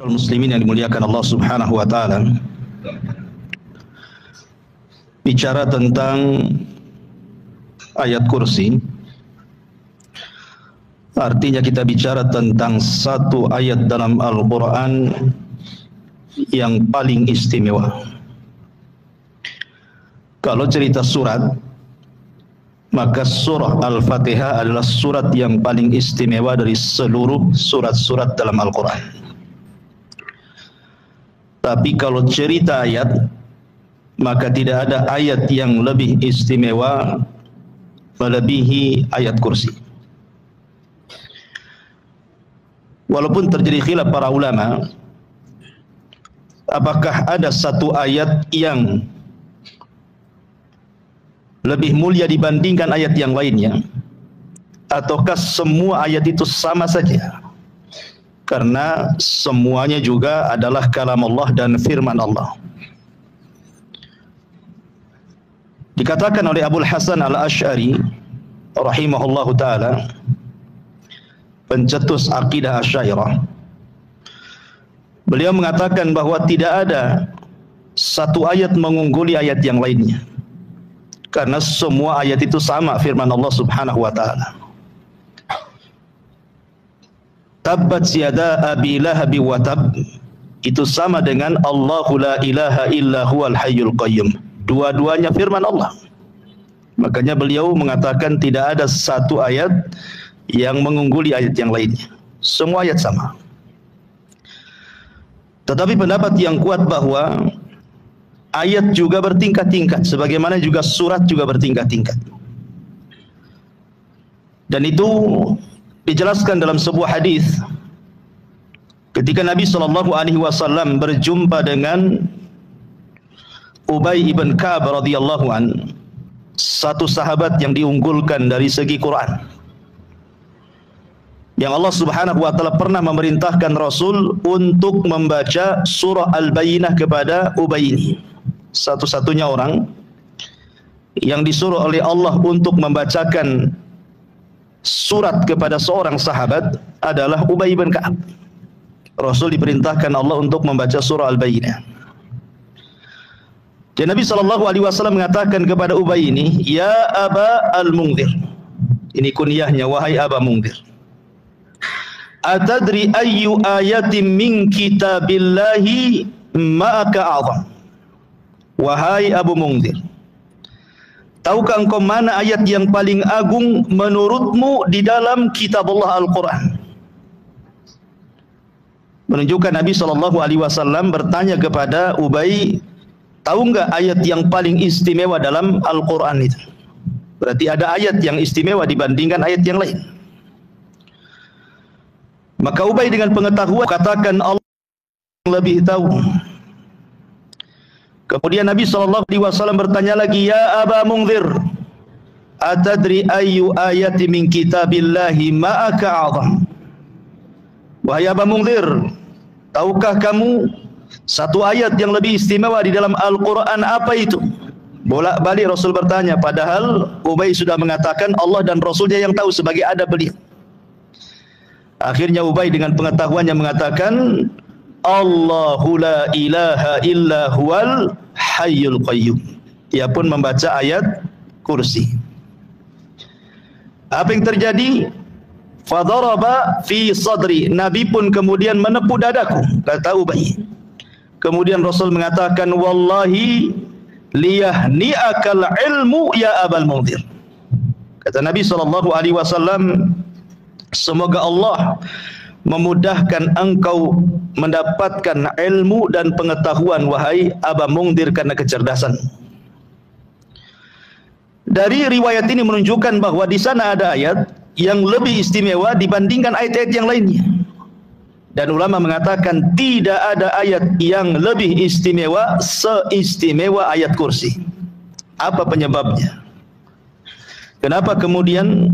muslimin yang dimuliakan Allah Subhanahu wa taala. Bicara tentang ayat kursi, artinya kita bicara tentang satu ayat dalam Al-Quran yang paling istimewa. Kalau cerita surat, maka surah Al-Fatihah adalah surat yang paling istimewa dari seluruh surat-surat dalam Al-Quran. Tapi kalau cerita ayat, maka tidak ada ayat yang lebih istimewa melebihi ayat kursi. Walaupun terjadi khilaf para ulama, apakah ada satu ayat yang lebih mulia dibandingkan ayat yang lainnya, ataukah semua ayat itu sama saja? Karena semuanya juga adalah kalam Allah dan firman Allah. Dikatakan oleh Abul Hasan Al-Asy'ari rahimahullahu taala, pencetus akidah Asy'ariyah, beliau mengatakan bahwa tidak ada satu ayat mengungguli ayat yang lainnya, karena semua ayat itu sama firman Allah Subhanahu wa taala. Tabbat yada abi lahab wa tab, itu sama dengan Allahu la ilaha illa huwal hayyul qayyum. Dua-duanya firman Allah. Makanya beliau mengatakan tidak ada satu ayat yang mengungguli ayat yang lainnya. Semua ayat sama. Tetapi pendapat yang kuat bahwa ayat juga bertingkat-tingkat, sebagaimana juga surat juga bertingkat-tingkat. Dan itu dijelaskan dalam sebuah hadis ketika Nabi SAW berjumpa dengan Ubay ibn Ka'ab radhiyallahu an, satu sahabat yang diunggulkan dari segi Quran, yang Allah Subhanahu wa taala pernah memerintahkan Rasul untuk membaca surah Al-Bayyinah kepada Ubay ini. Satu-satunya orang yang disuruh oleh Allah untuk membacakan surat kepada seorang sahabat adalah Ubay bin Ka'ab. Rasul diperintahkan Allah untuk membaca surah Al-Bayyinah. Dan Nabi SAW mengatakan kepada Ubay ini, "Ya Aba Al-Mungdhir." Ini kunyahnya, wahai Aba Mungdhir. "Atadri ayyu ayatin min kitabillahi ma'aka a'zam." Wahai Abu Mungdhir, tahukah engkau mana ayat yang paling agung menurutmu di dalam kitab Allah Al-Quran? Menunjukkan Nabi SAW bertanya kepada Ubay, tahu enggak ayat yang paling istimewa dalam Al-Quran itu? Berarti ada ayat yang istimewa dibandingkan ayat yang lain. Maka Ubay dengan pengetahuan katakan Allah lebih tahu. Kemudian Nabi SAW bertanya lagi, "Ya Aba Mungdhir, atadri ayyu ayati min kitabillahi ma'aka a'zam?" Wahai Aba Mungdhir, tahukah kamu satu ayat yang lebih istimewa di dalam Al-Quran apa itu? Bolak-balik Rasul bertanya, padahal Ubay sudah mengatakan Allah dan Rasulnya yang tahu sebagai adab beliau. Akhirnya Ubay dengan pengetahuannya mengatakan, Allahu la ilaha illa huwal hayyul qayyum. Ia pun membaca ayat kursi. Apa yang terjadi? Fadaraba fi sadri. Nabi pun kemudian menepuk dadaku, kata Ubay. Kemudian Rasul mengatakan, wallahi liyahni'akal ilmu ya Abal Mungdhir. Kata Nabi SAW, semoga Allah memudahkan engkau mendapatkan ilmu dan pengetahuan wahai Aba Mungdhir karena kecerdasan. Dari riwayat ini menunjukkan bahwa di sana ada ayat yang lebih istimewa dibandingkan ayat-ayat yang lainnya. Dan ulama mengatakan tidak ada ayat yang lebih istimewa seistimewa ayat kursi. Apa penyebabnya? Kenapa kemudian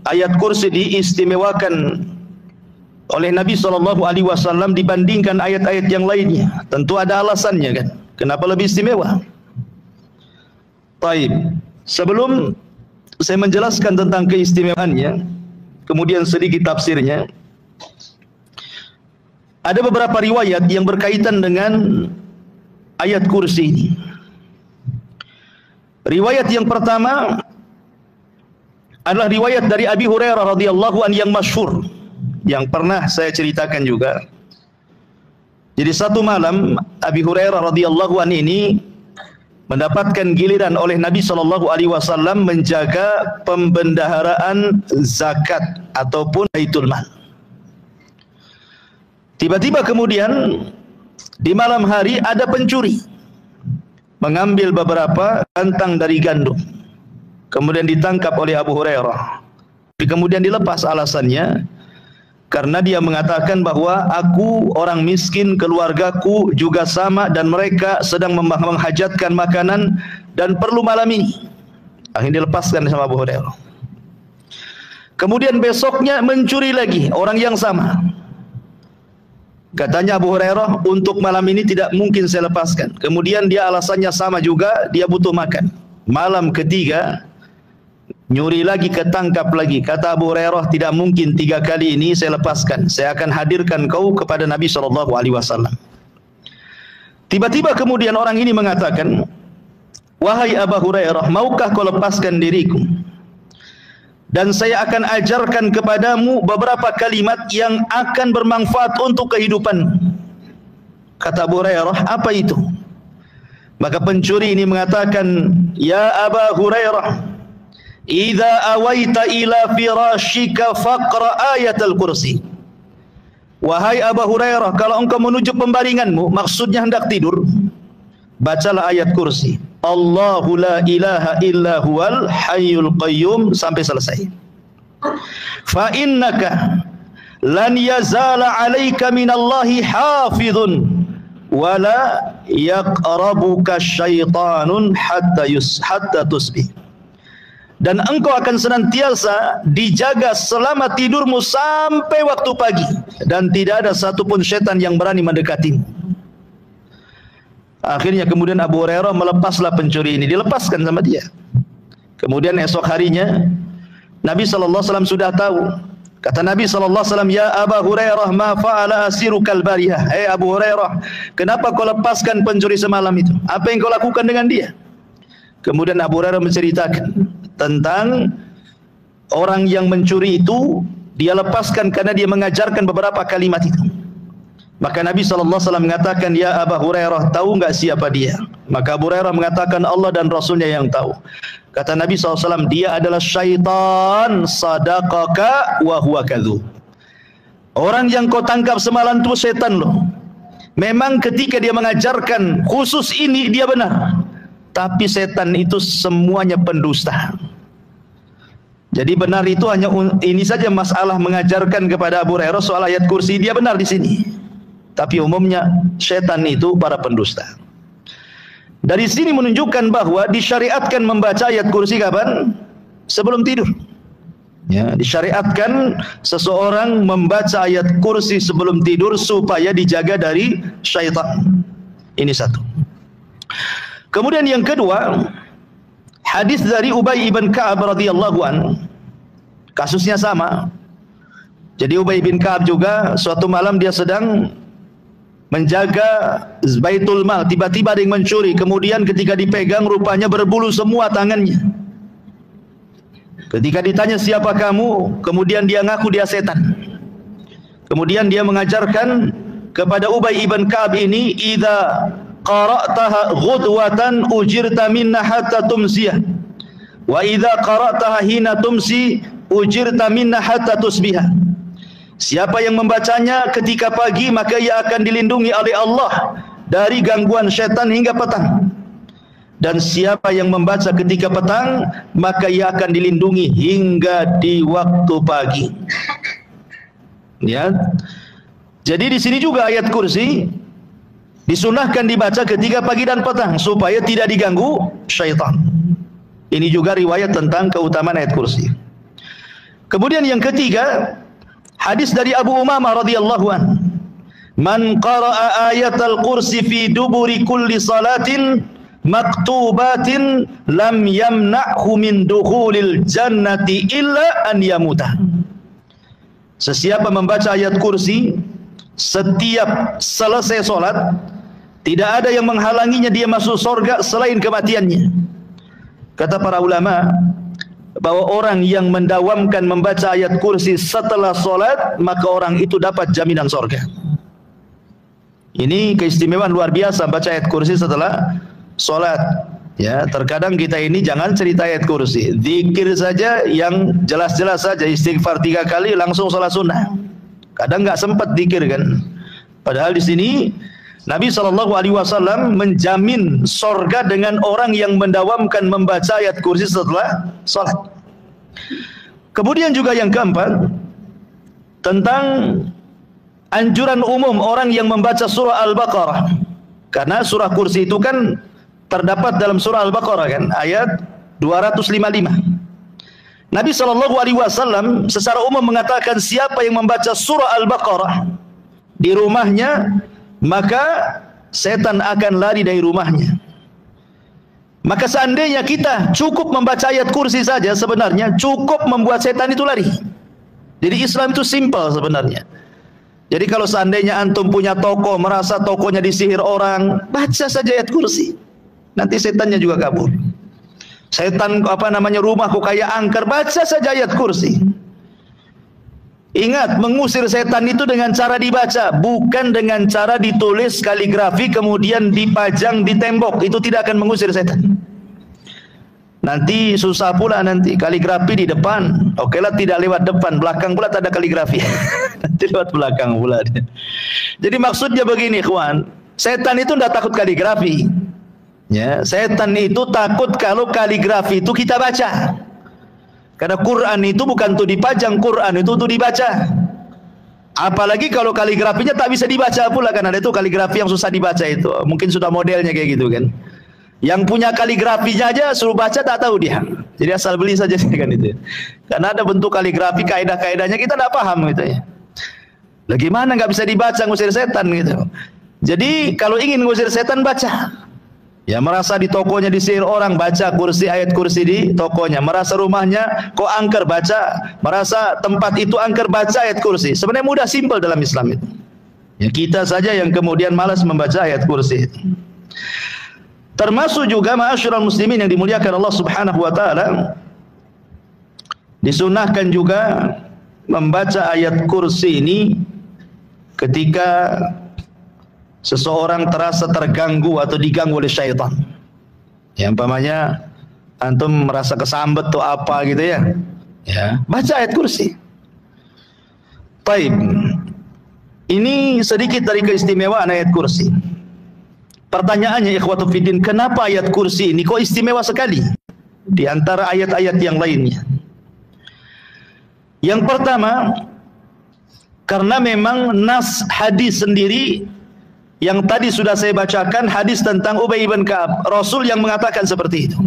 ayat kursi diistimewakan oleh Nabi SAW dibandingkan ayat-ayat yang lainnya? Tentu ada alasannya kan. Kenapa lebih istimewa? Baik, sebelum saya menjelaskan tentang keistimewaannya, kemudian sedikit tafsirnya, Ada beberapa riwayat yang berkaitan dengan ayat kursi ini. Riwayat yang pertama adalah riwayat dari Abi Hurairah radhiyallahu anhu yang masyhur, yang pernah saya ceritakan juga. Jadi satu malam Abi Hurairah radhiyallahu anhu ini mendapatkan giliran oleh Nabi SAW menjaga pembendaharaan zakat ataupun baitul mal. Tiba-tiba kemudian di malam hari ada pencuri mengambil beberapa kantang dari gandum, kemudian ditangkap oleh Abu Hurairah. Kemudian dilepas, alasannya karena dia mengatakan bahwa aku orang miskin, keluargaku juga sama, dan mereka sedang menghajatkan makanan dan perlu malam ini. Akhirnya dilepaskan sama Abu Hurairah. Kemudian besoknya mencuri lagi orang yang sama. Katanya Abu Hurairah, untuk malam ini tidak mungkin saya lepaskan. Kemudian dia alasannya sama juga, dia butuh makan. Malam ketiga nyuri lagi, ketangkap lagi. Kata Abu Hurairah, tidak mungkin 3 kali ini saya lepaskan. Saya akan hadirkan kau kepada Nabi SAW. Tiba-tiba kemudian orang ini mengatakan, wahai Abu Hurairah, maukah kau lepaskan diriku? Dan saya akan ajarkan kepadamu beberapa kalimat yang akan bermanfaat untuk kehidupan. Kata Abu Hurairah, apa itu? Maka pencuri ini mengatakan, ya Abu Hurairah, idza awaita ila firashika faqra ayatul kursi. Wahai Abu Hurairah, kalau engkau menuju pembaringanmu, maksudnya hendak tidur, bacalah ayat kursi. Allahu la ilaha illa huwal hayyul qayyum sampai selesai. Fa innaka lan yazala alayka minallahi hafizun wala yaqrabuka syaitanun hatta tusbih. Dan engkau akan senantiasa dijaga selama tidurmu sampai waktu pagi, dan tidak ada satupun setan yang berani mendekatimu. Akhirnya kemudian Abu Hurairah melepaslah pencuri ini, dilepaskan sama dia. Kemudian esok harinya Nabi SAW sudah tahu. Kata Nabi SAW, ya Abu Hurairah, ma fa'ala asirukal barihah. Abu Hurairah, kenapa kau lepaskan pencuri semalam itu? Apa yang kau lakukan dengan dia? Kemudian Abu Hurairah menceritakan tentang orang yang mencuri itu, dia lepaskan karena dia mengajarkan beberapa kalimat itu. Maka Nabi SAW mengatakan, ya Abu Hurairah, tahu enggak siapa dia? Maka Abu Hurairah mengatakan, Allah dan Rasulnya yang tahu. Kata Nabi SAW, dia adalah syaitan sadaqaka wa huwa kadzub. Orang yang kau tangkap semalam itu setan loh. Memang ketika dia mengajarkan khusus ini dia benar, tapi setan itu semuanya pendusta. Jadi benar itu hanya ini saja masalah mengajarkan kepada Abu Hurairah soal ayat kursi, dia benar di sini. Tapi umumnya setan itu para pendusta. Dari sini menunjukkan bahwa disyariatkan membaca ayat kursi kapan? Sebelum tidur. Ya, disyariatkan seseorang membaca ayat kursi sebelum tidur supaya dijaga dari syaitan. Ini satu. Kemudian yang kedua, hadis dari Ubay bin Ka'ab radhiyallahu an. Kasusnya sama. Jadi Ubay bin Ka'ab juga suatu malam dia sedang menjaga baitul mal, tiba-tiba ada yang mencuri, kemudian ketika dipegang rupanya berbulu semua tangannya. Ketika ditanya siapa kamu, kemudian dia ngaku dia setan. Kemudian dia mengajarkan kepada Ubay bin Ka'ab ini, idza qara'taha ghudwatan ujirta minna hatta tumsiyah, wa idza qara'taha hina tumsi ujirta minna hatta tusbihah. Siapa yang membacanya ketika pagi, maka ia akan dilindungi oleh Allah dari gangguan syaitan hingga petang. Dan siapa yang membaca ketika petang, maka ia akan dilindungi hingga di waktu pagi. Ya. Jadi di sini juga ayat kursi disunahkan dibaca ketika pagi dan petang supaya tidak diganggu syaitan. Ini juga riwayat tentang keutamaan ayat kursi. Kemudian yang ketiga, hadis dari Abu Umamah radhiyallahu an, man qara'a ayatal kursi fi duburi kulli salatin maktubatin lam yamna'hu min dukhulil jannati illa an yamuta. Sesiapa membaca ayat kursi setiap selesai solat tidak ada yang menghalanginya dia masuk surga selain kematiannya. Kata para ulama bahwa orang yang mendawamkan membaca ayat kursi setelah solat, maka orang itu dapat jaminan surga. Ini keistimewaan luar biasa baca ayat kursi setelah solat. Ya, terkadang kita ini jangan cerita ayat kursi, zikir saja yang jelas-jelas saja, istighfar 3 kali langsung sholat sunnah. Kadang nggak sempat zikir kan. Padahal di sini Nabi SAW menjamin sorga dengan orang yang mendawamkan membaca ayat kursi setelah sholat. Kemudian juga yang keempat, tentang anjuran umum orang yang membaca surah Al-Baqarah. Karena surah kursi itu kan terdapat dalam surah Al-Baqarah kan, ayat 255. Nabi SAW secara umum mengatakan siapa yang membaca surah Al-Baqarah di rumahnya, maka setan akan lari dari rumahnya. Maka seandainya kita cukup membaca ayat kursi saja, sebenarnya cukup membuat setan itu lari. Jadi Islam itu simpel sebenarnya. Jadi kalau seandainya antum punya toko, merasa tokonya disihir orang, baca saja ayat kursi. Nanti setannya juga kabur. Setan rumah kok kayak angker, baca saja ayat kursi. Ingat, mengusir setan itu dengan cara dibaca, bukan dengan cara ditulis kaligrafi kemudian dipajang di tembok. Itu tidak akan mengusir setan. Nanti susah pula nanti kaligrafi di depan. Oke lah, tidak lewat depan, belakang pula tak ada kaligrafi. Nanti lewat belakang pula. Jadi maksudnya begini, kawan, setan itu tidak takut kaligrafi. Ya, setan itu takut kalau kaligrafi itu kita baca. Karena Quran itu bukan untuk dipajang, Quran itu untuk dibaca. Apalagi kalau kaligrafinya tak bisa dibaca pula, kan ada itu kaligrafi yang susah dibaca itu. Mungkin sudah modelnya kayak gitu kan. Yang punya kaligrafinya aja suruh baca tak tahu dia. Jadi asal beli saja kan itu. Karena ada bentuk kaligrafi, kaidah-kaidahnya kita tak paham gitu ya. Lah gimana nggak bisa dibaca ngusir setan gitu. Jadi kalau ingin ngusir setan baca. Ya, merasa di tokonya disihir orang, baca kursi, ayat kursi di tokonya. Merasa rumahnya kok angker, baca. Merasa tempat itu angker, baca ayat kursi. Sebenarnya mudah, simpel dalam Islam itu. Ya, kita saja yang kemudian malas membaca ayat kursi itu. Termasuk juga ma'asyiral muslimin yang dimuliakan Allah Subhanahu wa taala, disunahkan juga membaca ayat kursi ini ketika seseorang terasa terganggu atau diganggu oleh syaitan. Ya, umpamanya antum merasa kesambet atau apa gitu ya. Ya, baca ayat kursi. Baik. Ini sedikit dari keistimewaan ayat kursi. Pertanyaannya ikhwatu fiddin, kenapa ayat kursi ini kok istimewa sekali di antara ayat-ayat yang lainnya? Yang pertama, karena memang nas hadis sendiri yang tadi sudah saya bacakan, hadis tentang Ubay bin Ka'ab, Rasul yang mengatakan seperti itu.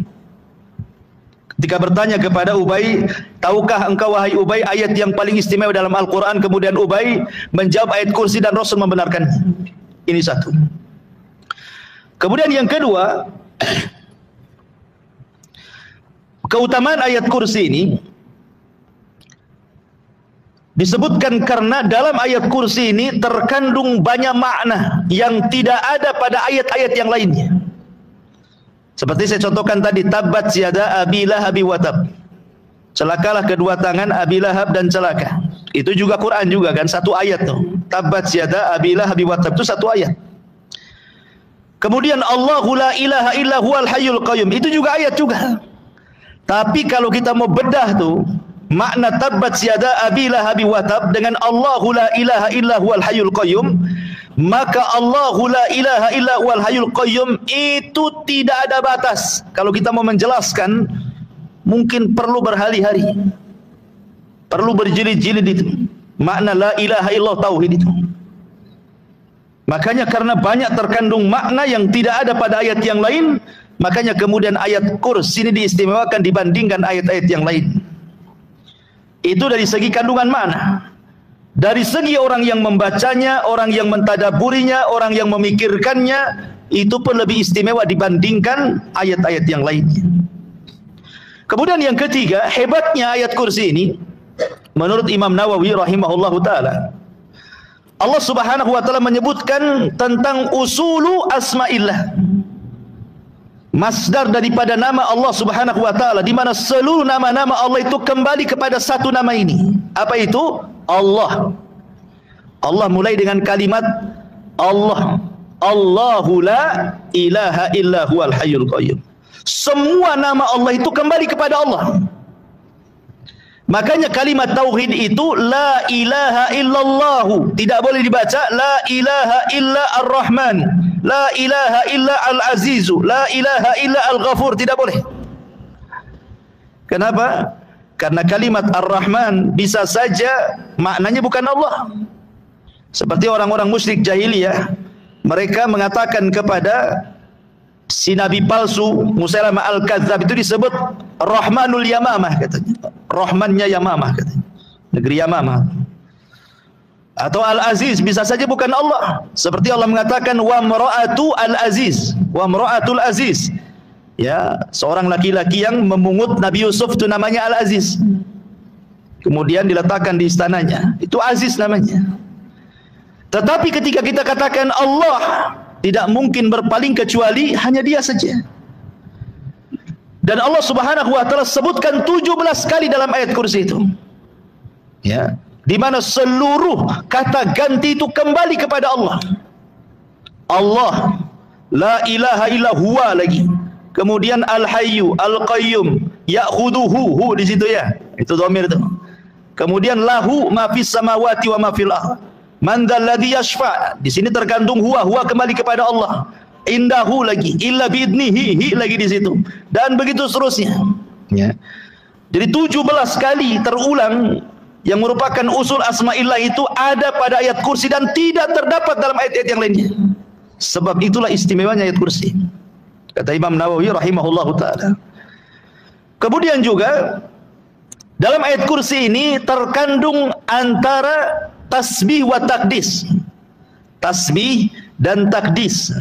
Ketika bertanya kepada Ubay, tahukah engkau wahai Ubay ayat yang paling istimewa dalam Al-Quran? Kemudian Ubay menjawab ayat kursi dan Rasul membenarkannya. Ini satu. Kemudian yang kedua, keutamaan ayat kursi ini disebutkan karena dalam ayat kursi ini terkandung banyak makna yang tidak ada pada ayat-ayat yang lainnya. Seperti saya contohkan tadi, tabbat yada Abi Lahab wa tab. Celakalah kedua tangan Abi Lahab dan celaka. Itu juga Quran juga kan, satu ayat tuh. Tabbat yada Abi Lahab wa tab itu satu ayat. Kemudian Allahu la ilaha illa huwal hayyul qayyum, itu juga ayat juga. Tapi kalau kita mau bedah tuh makna tabbat yada Abi Lahab wa tab dengan Allahu la ilaha illa huwal hayyul qayyum, maka Allahu la ilaha illa huwal hayyul qayyum itu tidak ada batas. Kalau kita mau menjelaskan mungkin perlu berhari-hari, perlu berjilid-jilid itu makna la ilaha illallah, tauhid itu. Makanya karena banyak terkandung makna yang tidak ada pada ayat yang lain, makanya kemudian ayat kursi ini diistimewakan dibandingkan ayat-ayat yang lain. Itu dari segi kandungan makna. Dari segi orang yang membacanya, orang yang mentadaburinya, orang yang memikirkannya, itu pun lebih istimewa dibandingkan ayat-ayat yang lainnya. Kemudian yang ketiga, hebatnya ayat kursi ini menurut Imam Nawawi rahimahullahu taala, Allah Subhanahu wa taala menyebutkan tentang usulu asma'illah, masdar daripada nama Allah Subhanahu wa taala, di mana seluruh nama-nama Allah itu kembali kepada satu nama ini. Apa itu? Allah. Allah mulai dengan kalimat Allah. Allahu la ilaha illa huwal hayyul qayyum. Semua nama Allah itu kembali kepada Allah. Makanya kalimat tauhid itu la ilaha illallahu, tidak boleh dibaca la ilaha illa ar-Rahman, la ilaha illa al-Azizu, la ilaha illa al-Ghafur, tidak boleh. Kenapa? Karena kalimat ar-Rahman bisa saja maknanya bukan Allah. Seperti orang-orang musyrik jahiliyah, mereka mengatakan kepada si nabi palsu Musailamah al-Kadzdzab itu disebut Rahmanul Yamamah, katanya. Rahmannya Yamamah, katanya. Negeri Yamamah. Atau Al-Aziz bisa saja bukan Allah. Seperti Allah mengatakan wa mra'atu al-Aziz, wa mra'atul Aziz. Ya, seorang laki-laki yang memungut Nabi Yusuf itu namanya Al-Aziz. Kemudian diletakkan di istananya. Itu Aziz namanya. Tetapi ketika kita katakan Allah, tidak mungkin berpaling kecuali hanya Dia saja. Dan Allah Subhanahu wa taala sebutkan 17 kali dalam ayat kursi itu. Ya, di mana seluruh kata ganti itu kembali kepada Allah. Allah, la ilaha illa huwa lagi. Kemudian al-hayyu, al-qayyum, ya'khuduhu, hu di situ ya. Itu dhamir itu. Kemudian lahu ma fis samawati wa ma fil ardh. Man dzalladzi yashfa'. Di sini tergantung huwa kembali kepada Allah. Indahu lagi, illa biidnihi, hi lagi di situ. Dan begitu seterusnya. Ya. Jadi 17 kali terulang yang merupakan usul asma'illah itu ada pada ayat kursi dan tidak terdapat dalam ayat-ayat yang lainnya. Sebab itulah istimewanya ayat kursi. Kata Imam Nawawi rahimahullahu taala. Kemudian juga dalam ayat kursi ini terkandung antara tasbih wa takdis. Tasbih dan takdis.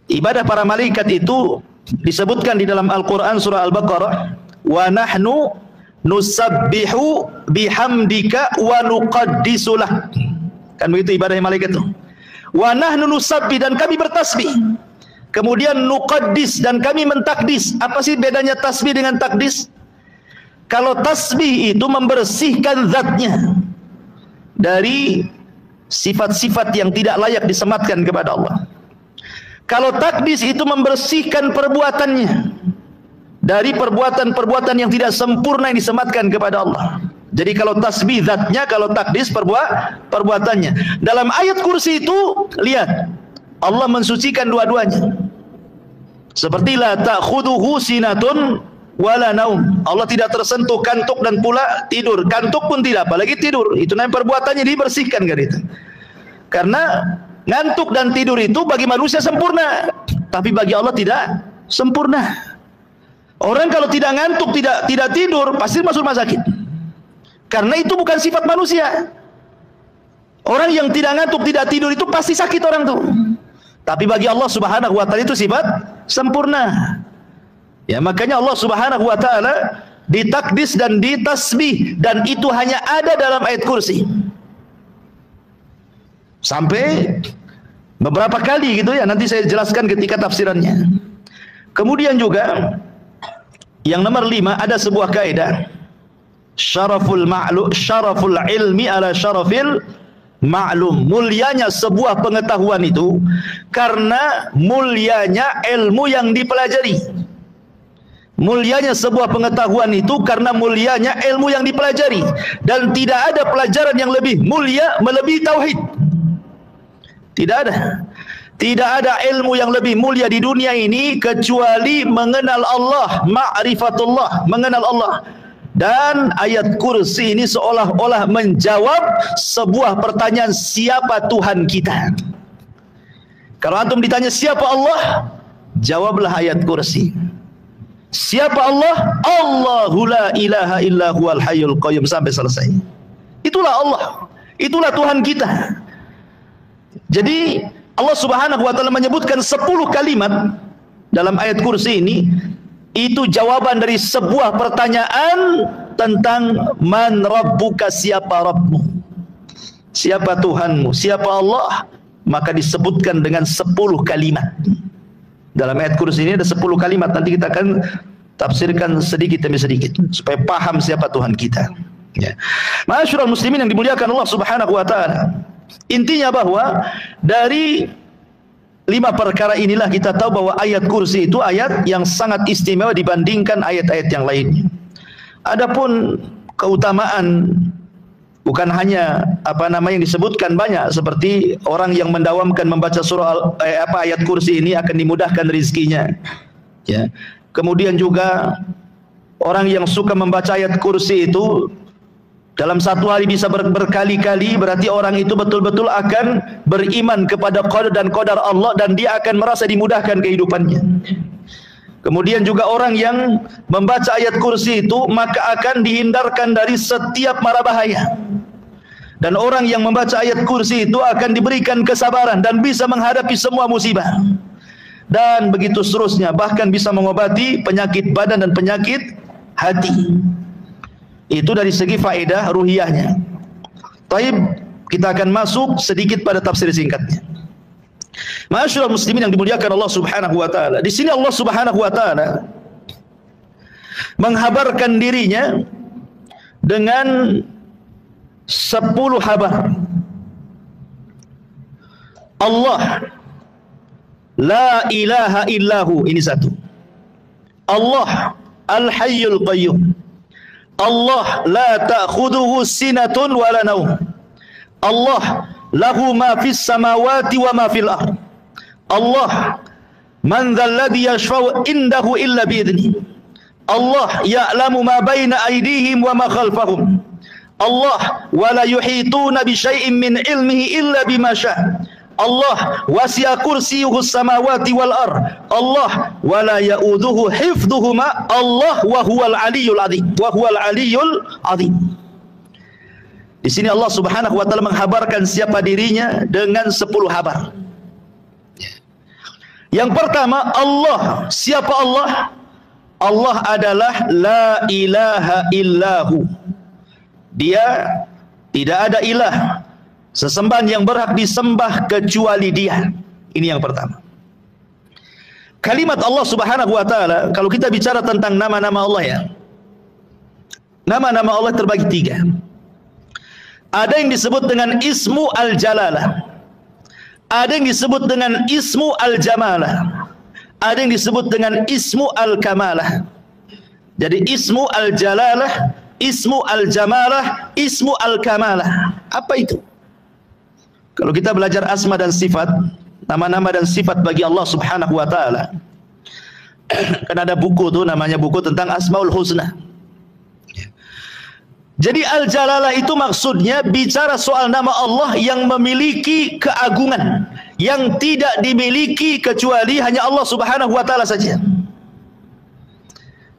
Ibadah para malaikat itu disebutkan di dalam Al-Quran surah Al-Baqarah, wa nahnu nusabbihu bihamdika wa nuqaddisulah. Kan begitu ibadah malaikat itu. Wa nahnu nusabbih, dan kami bertasbih. Kemudian nuqaddis, dan kami mentakdis. Apa sih bedanya tasbih dengan takdis? Kalau tasbih itu membersihkan zatnya dari sifat-sifat yang tidak layak disematkan kepada Allah. Kalau takdis itu membersihkan perbuatannya dari perbuatan-perbuatan yang tidak sempurna yang disematkan kepada Allah. Jadi kalau tasbih zatnya, kalau takdis perbuatannya. Dalam ayat kursi itu lihat, Allah mensucikan dua-duanya. Seperti la ta'khuduhu sinatun wala naum. Allah tidak tersentuh kantuk dan pula tidur. Kantuk pun tidak, apalagi tidur. Itu namanya perbuatannya dibersihkan kan itu. Karena ngantuk dan tidur itu bagi manusia sempurna, tapi bagi Allah tidak sempurna. Orang kalau tidak ngantuk, tidak tidur, pasti masuk rumah sakit. Karena itu bukan sifat manusia. Orang yang tidak ngantuk, tidak tidur itu pasti sakit orang tuh. Tapi bagi Allah Subhanahu wa taala itu sifat sempurna. Ya, makanya Allah Subhanahu wa taala ditakdis dan ditasbih, dan itu hanya ada dalam ayat kursi. Sampai beberapa kali gitu ya, nanti saya jelaskan ketika tafsirannya. Kemudian juga yang nomor 5 ada sebuah kaidah, syaraful ilmi ala syarafil ma'lum. Mulianya sebuah pengetahuan itu karena mulianya ilmu yang dipelajari. Mulianya sebuah pengetahuan itu karena mulianya ilmu yang dipelajari, dan tidak ada pelajaran yang lebih mulia melebihi tauhid. Tidak ada. Tidak ada ilmu yang lebih mulia di dunia ini kecuali mengenal Allah, ma'rifatullah, mengenal Allah. Dan ayat kursi ini seolah-olah menjawab sebuah pertanyaan, siapa Tuhan kita? Kalau antum ditanya siapa Allah, jawablah ayat kursi. Siapa Allah? Allahu la ilaha illa huwal hayyul qayyum, sampai selesai. Itulah Allah. Itulah Tuhan kita. Jadi Allah Subhanahu wa taala menyebutkan 10 kalimat dalam ayat kursi ini, itu jawaban dari sebuah pertanyaan tentang man rabbuka, siapa Rabbmu. siapa Tuhanmu, siapa Allah, maka disebutkan dengan 10 kalimat. Dalam ayat kursi ini ada 10 kalimat, nanti kita akan tafsirkan sedikit demi sedikit supaya paham siapa Tuhan kita. Ya. Ma'asyiral muslimin yang dimuliakan Allah Subhanahu wa taala. Intinya bahwa dari 5 perkara inilah kita tahu bahwa ayat kursi itu ayat yang sangat istimewa dibandingkan ayat-ayat yang lainnya. Adapun keutamaan bukan hanya yang disebutkan banyak, seperti orang yang mendawamkan membaca surah ayat kursi ini akan dimudahkan rezekinya. Ya. Kemudian juga orang yang suka membaca ayat kursi itu dalam satu hari bisa berkali-kali, berarti orang itu betul-betul akan beriman kepada qadar dan qadar Allah, dan dia akan merasa dimudahkan kehidupannya. Kemudian juga orang yang membaca ayat kursi itu maka akan dihindarkan dari setiap mara bahaya. Dan orang yang membaca ayat kursi itu akan diberikan kesabaran dan bisa menghadapi semua musibah. Dan begitu seterusnya, bahkan bisa mengobati penyakit badan dan penyakit hati. Itu dari segi faedah ruhiyahnya. Taib, kita akan masuk sedikit pada tafsir singkatnya. Ma'asyiral muslimin yang dimuliakan Allah Subhanahu wa taala. Di sini Allah Subhanahu wa taala menghabarkan dirinya dengan 10 habar. Allah la ilaha illahu, ini satu. Allah al-hayyul qayyum. Allah la ta'khudhuhu sinatun wa la naum. Allah lahu ma fis samawati wa ma fil ard. Allah man dhal ladzi yashfa'u indahu illa bi idnihi. Allah ya'lamu ma baina aydihim wa ma khalfahum. Allah wa la yuhituna bi syai'in min ilmihi illa bima syaa'. Allah wasi'a kursiyyuhu samawati wal ard. Allah wa la ya'udhuhu hifdhuhuma. Allah wa huwal aliyyul azim. Wa huwal aliyyul azim. Di sini Allah Subhanahu wa taala menghabarkan siapa dirinya dengan 10 habar. Yang pertama, Allah. Siapa Allah? Allah adalah la ilaha illahu. Dia tidak ada ilah, sesembahan yang berhak disembah kecuali Dia. Ini yang pertama. Kalimat Allah Subhanahu wa taala, kalau kita bicara tentang nama-nama Allah ya, nama-nama Allah terbagi 3. Ada yang disebut dengan Ismu Al-Jalalah, ada yang disebut dengan Ismu Al-Jamalah, ada yang disebut dengan Ismu Al-Kamalah. Jadi Ismu Al-Jalalah, Ismu Al-Jamalah, Ismu Al-Kamalah. Apa itu? Kalau kita belajar asma dan sifat, nama-nama dan sifat bagi Allah Subhanahu wa taala, kan ada buku tuh namanya buku tentang Asmaul Husna. Jadi Al-Jalalah itu maksudnya bicara soal nama Allah yang memiliki keagungan yang tidak dimiliki kecuali hanya Allah Subhanahu wa taala saja,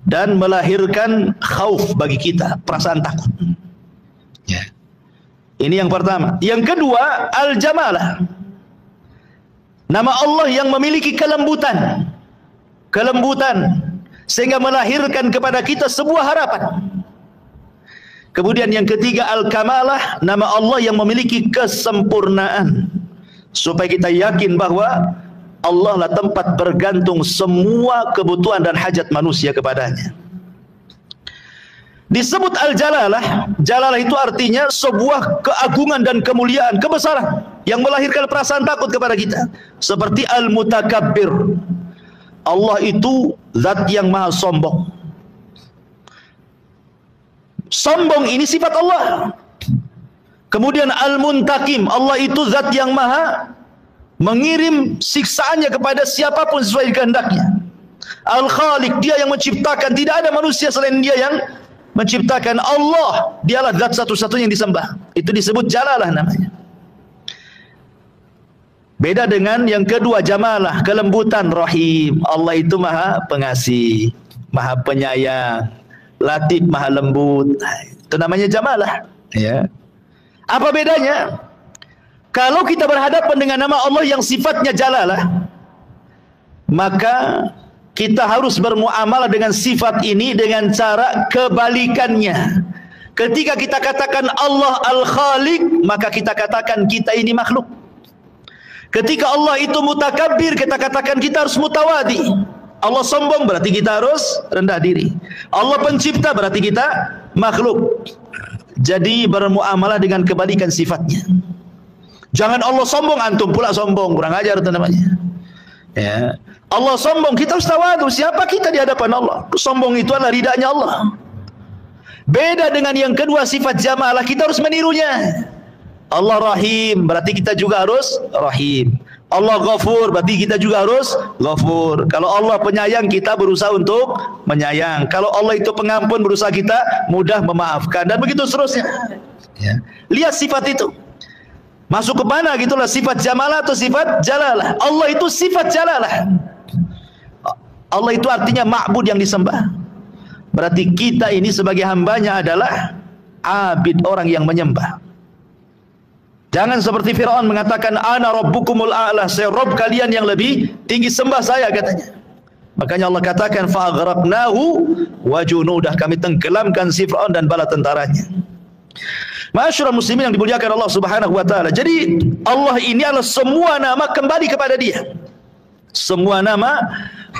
dan melahirkan khauf bagi kita, perasaan takut. Ya. Ini yang pertama. Yang kedua, Al-Jamalah, nama Allah yang memiliki kelembutan, sehingga melahirkan kepada kita sebuah harapan. Kemudian yang ketiga, Al-Kamalah, nama Allah yang memiliki kesempurnaan, supaya kita yakin bahwa Allah lah tempat bergantung semua kebutuhan dan hajat manusia kepadanya. Disebut Al-Jalalah, Jalalah itu artinya sebuah keagungan dan kemuliaan, kebesaran yang melahirkan perasaan takut kepada kita. Seperti Al-Mutakabbir, Allah itu zat yang maha sombong. Sombong ini sifat Allah. Kemudian Al-Muntakim, Allah itu zat yang maha mengirim siksaannya kepada siapapun sesuai kehendaknya. Al-Khaliq, Dia yang menciptakan, tidak ada manusia selain Dia yang menciptakan. Allah, Dialah zat satu-satunya yang disembah. Itu disebut Jalalah namanya. Beda dengan yang kedua, Jamalah, kelembutan, Rahim. Allah itu maha pengasih, maha penyayang, Latif, maha lembut. Itu namanya Jamalah. Ya. Apa bedanya? Kalau kita berhadapan dengan nama Allah yang sifatnya Jalalah, maka kita harus bermuamalah dengan sifat ini dengan cara kebalikannya. Ketika kita katakan Allah Al-Khaliq, maka kita katakan kita ini makhluk. Ketika Allah itu mutakabbir, kita katakan kita harus mutawadi. Allah sombong, berarti kita harus rendah diri. Allah pencipta, berarti kita makhluk. Jadi bermuamalah dengan kebalikan sifatnya. Jangan Allah sombong, antum pula sombong, kurang ajar itu namanya. Ya. Allah sombong, kita harus tawadu. Siapa kita di hadapan Allah? Sombong itu adalah ridanya Allah. Beda dengan yang kedua, sifat jamalah, kita harus menirunya. Allah Rahim, berarti kita juga harus Rahim. Allah Ghafur, berarti kita juga harus Ghafur. Kalau Allah penyayang, kita berusaha untuk menyayang. Kalau Allah itu pengampun, berusaha kita mudah memaafkan. Dan begitu seterusnya. Ya. Lihat sifat itu. Masuk ke mana gitulah, sifat jamalah atau sifat jalalah. Allah itu sifat jalalah. Allah itu artinya ma'bud, yang disembah. Berarti kita ini sebagai hambanya adalah abid, orang yang menyembah. Jangan seperti Fir'aun mengatakan ana rabbukumul a'la, saya Rabb kalian yang lebih tinggi, sembah saya katanya. Makanya Allah katakan fa'aghraqnahu wa junudah, kami tenggelamkan si Fir'aun dan bala tentaranya. Ma'asyiral muslimin yang dimuliakan Allah Subhanahu wa taala. Jadi Allah ini adalah semua nama kembali kepada Dia. Semua nama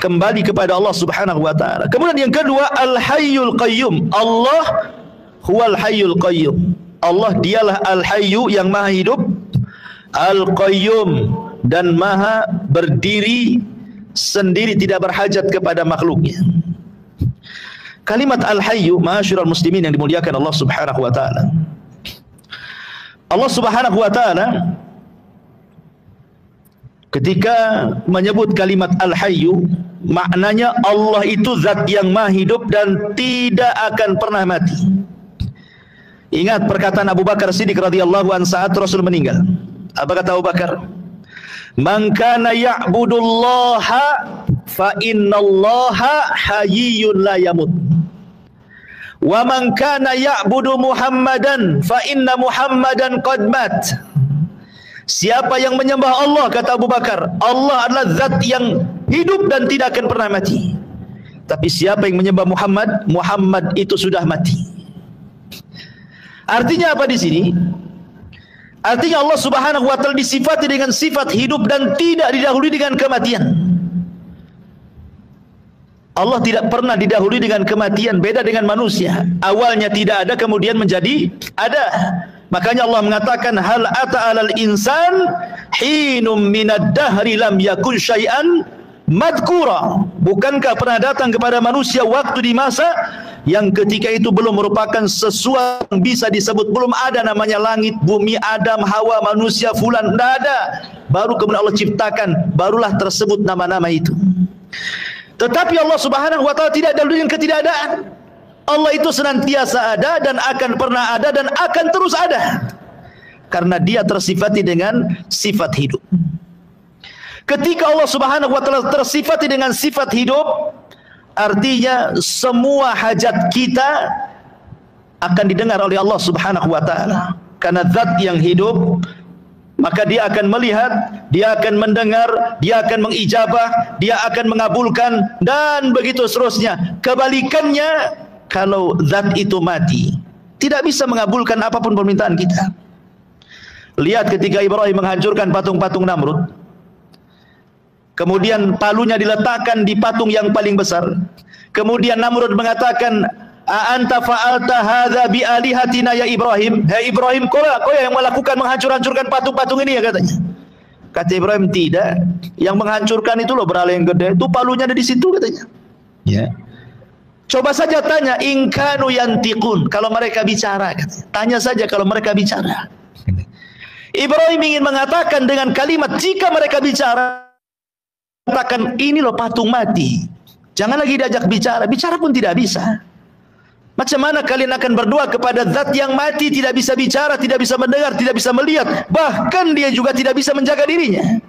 kembali kepada Allah Subhanahu wa taala. Kemudian yang kedua, Al-Hayyul Qayyum. Allah huwal Hayyul Qayyum. Allah dialah Al-Hayyu, yang maha hidup, Al-Qayyum, dan maha berdiri sendiri, tidak berhajat kepada makhluknya. Kalimat Al-Hayyu, ma'asyiral muslimin yang dimuliakan Allah Subhanahu wa taala. Allah Subhanahu wa taala ketika menyebut kalimat Al-Hayyu, maknanya Allah itu zat yang maha hidup dan tidak akan pernah mati. Ingat perkataan Abu Bakar Siddiq radhiyallahu anhu saat Rasul meninggal. Apa kata Abu Bakar? Man kana ya'budullaha fa innallaha hayyun la yamut. Wa man kana ya'budu Muhammadan fa inna Muhammadan qad mat. Siapa yang menyembah Allah, kata Abu Bakar, Allah adalah zat yang hidup dan tidak akan pernah mati. Tapi siapa yang menyembah Muhammad, Muhammad itu sudah mati. Artinya apa di sini? Artinya Allah Subhanahu wa taala disifati dengan sifat hidup dan tidak didahului dengan kematian. Allah tidak pernah didahului dengan kematian, beda dengan manusia. Awalnya tidak ada, kemudian menjadi ada. Makanya Allah mengatakan hal ata 'alal insan hinum minad dahri lam yakun syai'an madhkura. Bukankah pernah datang kepada manusia waktu di masa yang ketika itu belum merupakan sesuatu yang bisa disebut, belum ada namanya langit, bumi, Adam, Hawa, manusia, fulan, tidak ada. Baru kemudian Allah ciptakan, barulah tersebut nama-nama itu. Tetapi Allah Subhanahu wa taala tidak ada dengan ketidakadaan. Allah itu senantiasa ada dan akan pernah ada dan akan terus ada. Karena Dia tersifati dengan sifat hidup. Ketika Allah Subhanahu wa taala tersifati dengan sifat hidup, artinya semua hajat kita akan didengar oleh Allah Subhanahu wa taala. Karena zat yang hidup, maka Dia akan melihat, Dia akan mendengar, Dia akan mengijabah, Dia akan mengabulkan, dan begitu seterusnya. Kebalikannya, kalau zat itu mati, tidak bisa mengabulkan apapun permintaan kita. Lihat ketika Ibrahim menghancurkan patung-patung Namrud, kemudian palunya diletakkan di patung yang paling besar. Kemudian Namrud mengatakan, "A anta fa'alta hadza bi alihatina ya Ibrahim?" Hai Ibrahim, kau yang melakukan menghancur-hancurkan patung-patung ini ya, katanya. Kata Ibrahim, tidak. Yang menghancurkan itu loh berhala yang gede, itu palunya ada di situ, katanya. Ya. Coba saja tanya, in kanu yantiqun, kalau mereka bicara, katanya. Tanya saja kalau mereka bicara. Ibrahim ingin mengatakan dengan kalimat, jika mereka bicara, katakan ini loh patung mati. Jangan lagi diajak bicara, bicara pun tidak bisa. Macam mana kalian akan berdoa kepada zat yang mati, tidak bisa bicara, tidak bisa mendengar, tidak bisa melihat, bahkan dia juga tidak bisa menjaga dirinya.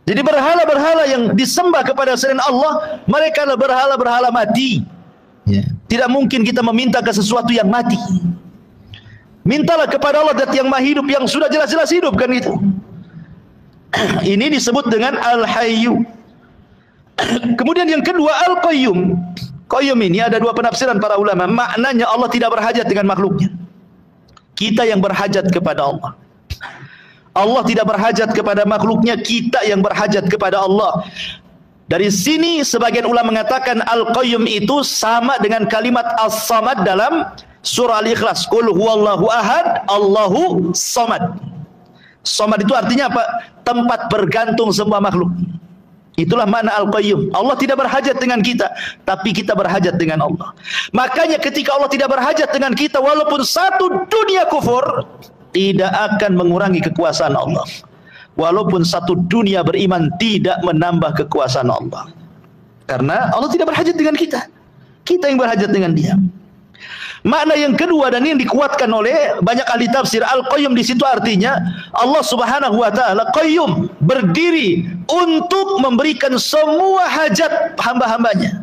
Jadi berhala-berhala yang disembah kepada selain Allah, mereka adalah berhala-berhala mati. Tidak mungkin kita meminta ke sesuatu yang mati. Mintalah kepada Allah zat yang maha hidup, yang sudah jelas-jelas hidup, kan itu. Ini disebut dengan Al-Hayyu. Kemudian yang kedua, Al-Qayyum. Qayyum ini ada dua penafsiran para ulama. Maknanya Allah tidak berhajat dengan makhluknya. Kita yang berhajat kepada Allah. Allah tidak berhajat kepada makhluknya, kita yang berhajat kepada Allah. Dari sini sebagian ulama mengatakan Al-Qayyum itu sama dengan kalimat As-Samad dalam surah Al-Ikhlas. Qul huwallahu ahad, Allahu samad. Samad itu artinya apa? Tempat bergantung semua makhluk. Itulah makna Al-Qayyum. Allah tidak berhajat dengan kita, tapi kita berhajat dengan Allah. Makanya ketika Allah tidak berhajat dengan kita, walaupun satu dunia kufur, tidak akan mengurangi kekuasaan Allah. Walaupun satu dunia beriman, tidak menambah kekuasaan Allah. Karena Allah tidak berhajat dengan kita. Kita yang berhajat dengan Dia. Makna yang kedua, dan ini dikuatkan oleh banyak ahli tafsir, Al-Qayyum di situ artinya Allah Subhanahu wa taala qayyum, berdiri untuk memberikan semua hajat hamba-hambanya.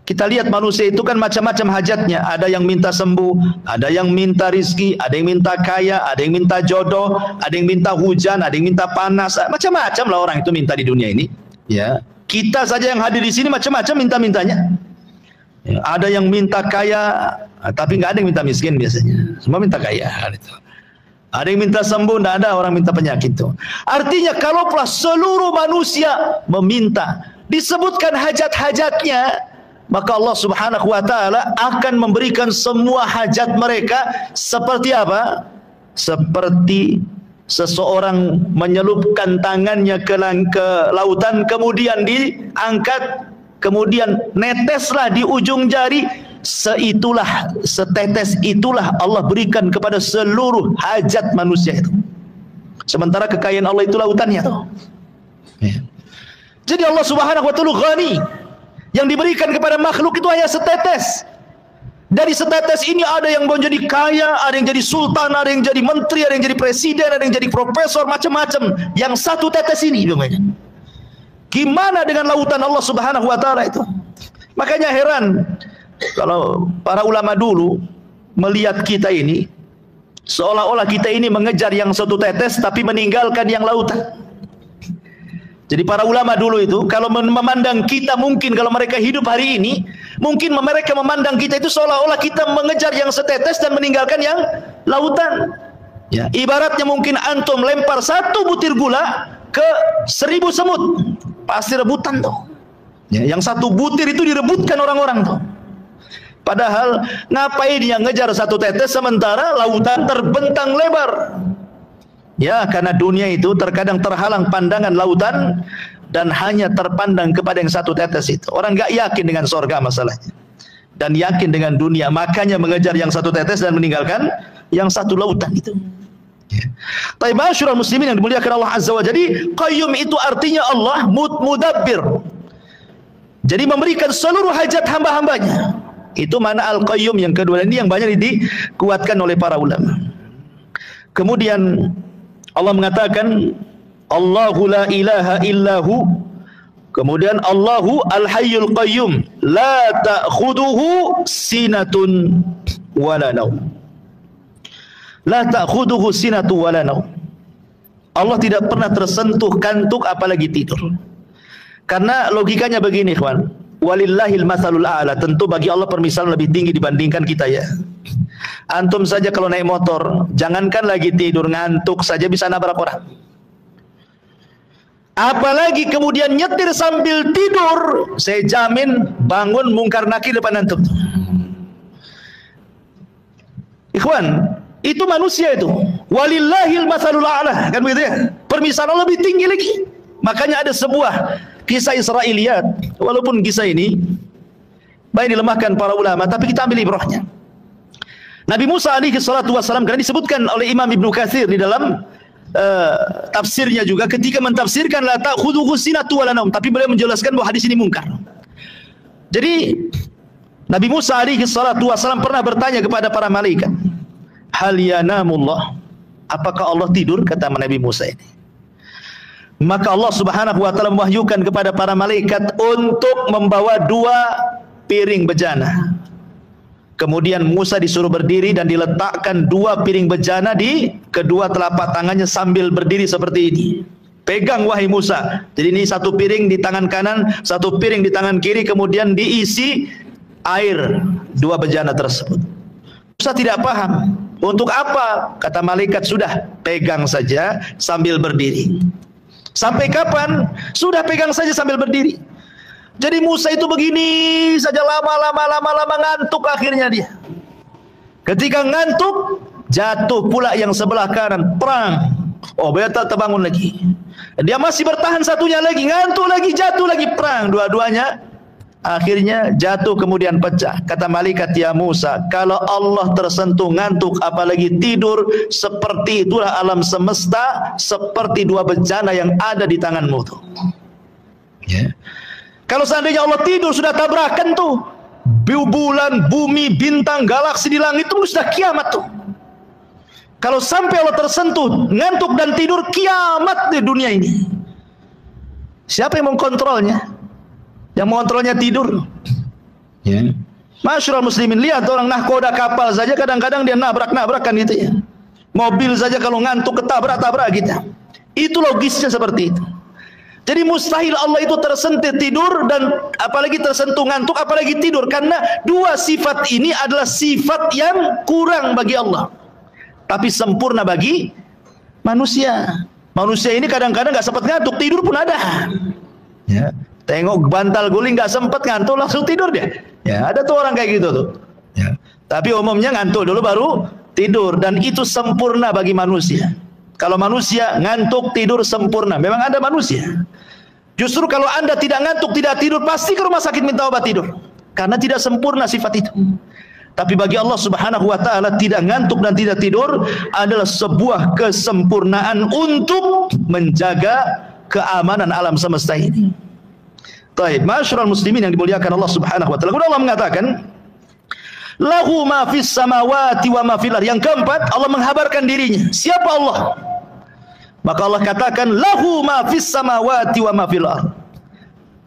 Kita lihat manusia itu kan macam-macam hajatnya. Ada yang minta sembuh, ada yang minta rizki, ada yang minta kaya, ada yang minta jodoh, ada yang minta hujan, ada yang minta panas. Macam-macam lah orang itu minta di dunia ini. Ya, kita saja yang hadir di sini macam-macam minta-mintanya. Ya, ada yang minta kaya, tapi nggak ada yang minta miskin biasanya. Semua minta kaya. Ada yang minta sembuh, nggak ada orang minta penyakit itu. Artinya kalaulah seluruh manusia meminta, disebutkan hajat-hajatnya, maka Allah Subhanahu wa taala akan memberikan semua hajat mereka. Seperti apa? Seperti seseorang menyelupkan tangannya ke lautan, kemudian diangkat, kemudian neteslah di ujung jari, setetes itulah Allah berikan kepada seluruh hajat manusia itu. Sementara kekayaan Allah itu lautannya tuh. Ya. Jadi Allah Subhanahu wa taala ghani. Yang diberikan kepada makhluk itu hanya setetes. Dari setetes ini ada yang menjadi kaya, ada yang jadi sultan, ada yang jadi menteri, ada yang jadi presiden, ada yang jadi profesor, macam-macam. Yang satu tetes ini gimana dengan lautan Allah Subhanahu wa taala itu? Makanya heran kalau para ulama dulu melihat kita ini seolah-olah kita ini mengejar yang satu tetes tapi meninggalkan yang lautan. Jadi para ulama dulu itu kalau memandang kita, mungkin kalau mereka hidup hari ini, mungkin mereka memandang kita itu seolah-olah kita mengejar yang setetes dan meninggalkan yang lautan. Ya, ibaratnya mungkin antum lempar satu butir gula ke 1000 semut, pasti rebutan tuh. Ya, yang satu butir itu direbutkan orang-orang tuh. Padahal ngapain dia ngejar satu tetes sementara lautan terbentang lebar? Ya, karena dunia itu terkadang terhalang pandangan lautan dan hanya terpandang kepada yang satu tetes itu. Orang nggak yakin dengan sorga masalahnya, dan yakin dengan dunia, makanya mengejar yang satu tetes dan meninggalkan yang satu lautan itu. Tapi masyarakat muslimin yang dimuliakan Allah Azza wa Jalla, jadi qayyum itu artinya Allah mudabbir. Jadi memberikan seluruh hajat hamba-hambanya. Itu mana al-qayyum yang kedua. Ini yang banyak dikuatkan oleh para ulama. Kemudian Allah mengatakan Allahu la ilaha illahu. Kemudian Allahu al-hayyul qayyum la ta'khuduhu sinatun wala naum. La ta'khuduhu sinatu wala naum. Allah tidak pernah tersentuh kantuk apalagi tidur. Karena logikanya begini, ikhwan. Walillahil matsalul a'la. Tentu bagi Allah permisalan lebih tinggi dibandingkan kita ya. Antum saja kalau naik motor, jangankan lagi tidur, ngantuk saja bisa nabrak orang. Apalagi kemudian nyetir sambil tidur, saya jamin bangun mungkar nakir depan antum. Ikhwan, itu manusia itu. Walillahil matsalul a'la, kan begitu ya? Permisalan lebih tinggi lagi. Makanya ada sebuah kisah Israiliyat, walaupun kisah ini baik dilemahkan para ulama, tapi kita ambil ibrahnya. Nabi Musa alaihi salatu wassalam, karena disebutkan oleh Imam Ibnu Katsir di dalam tafsirnya juga, ketika mentafsirkan la ta'khudhuhu sinatu wala naum, tapi beliau menjelaskan bahwa hadis ini mungkar. Jadi Nabi Musa alaihi salatu wassalam pernah bertanya kepada para malaikat, hal yanamullah, apakah Allah tidur? Kata Nabi Musa ini. Maka Allah Subhanahu wa taala mewahyukan kepada para malaikat untuk membawa 2 piring bejana. Kemudian Musa disuruh berdiri dan diletakkan 2 piring bejana di kedua telapak tangannya sambil berdiri seperti ini. Pegang wahai Musa. Jadi ini satu piring di tangan kanan, satu piring di tangan kiri, kemudian diisi air dua bejana tersebut. Musa tidak paham. Untuk apa? Kata malaikat, sudah pegang saja sambil berdiri. Sampai kapan? Sudah pegang saja sambil berdiri. Jadi Musa itu begini saja lama ngantuk akhirnya dia. Ketika ngantuk, jatuh pula yang sebelah kanan, perang. Oh, beta terbangun lagi. Dia masih bertahan satunya lagi, ngantuk lagi, jatuh lagi, perang. Dua-duanya akhirnya jatuh kemudian pecah. Kata malaikat, ya Musa, kalau Allah tersentuh ngantuk apalagi tidur, seperti itulah alam semesta, seperti dua bejana yang ada di tanganmu tuh. Ya. Kalau seandainya Allah tidur sudah tabrakan tuh, bulan, bumi, bintang, galaksi di langit itu sudah kiamat tuh. Kalau sampai Allah tersentuh ngantuk dan tidur, kiamat di dunia ini. Siapa yang mengkontrolnya? Yang mengontrolnya tidur. Ya. Masyarul muslimin, lihat orang nahkoda kapal saja kadang-kadang dia nabrak-nabrakan gitu ya. Mobil saja kalau ngantuk ketabrak-tabrak gitu. Itu logisnya seperti itu. Jadi mustahil Allah itu tersentuh tidur dan apalagi tersentuh ngantuk apalagi tidur, karena dua sifat ini adalah sifat yang kurang bagi Allah, tapi sempurna bagi manusia. Manusia ini kadang-kadang nggak sempat ngantuk, tidur pun ada. Ya. Tengok bantal guling nggak sempat ngantuk langsung tidur dia. Ya, ada tuh orang kayak gitu tuh. Ya. Tapi umumnya ngantuk dulu baru tidur, dan itu sempurna bagi manusia. Kalau manusia ngantuk tidur sempurna, memang ada manusia. Justru kalau Anda tidak ngantuk tidak tidur, pasti ke rumah sakit minta obat tidur, karena tidak sempurna sifat itu. Tapi bagi Allah Subhanahu wa taala, tidak ngantuk dan tidak tidur adalah sebuah kesempurnaan untuk menjaga keamanan alam semesta ini. Baik, masyarul muslimin yang dimuliakan Allah Subhanahu wa taala. Kemudian Allah mengatakan, lahu ma fis samawati wa ma fil ardh. Yang keempat, Allah menghabarkan dirinya. Siapa Allah? Maka Allah katakan, lahu ma fis samawati wa ma fil ardh.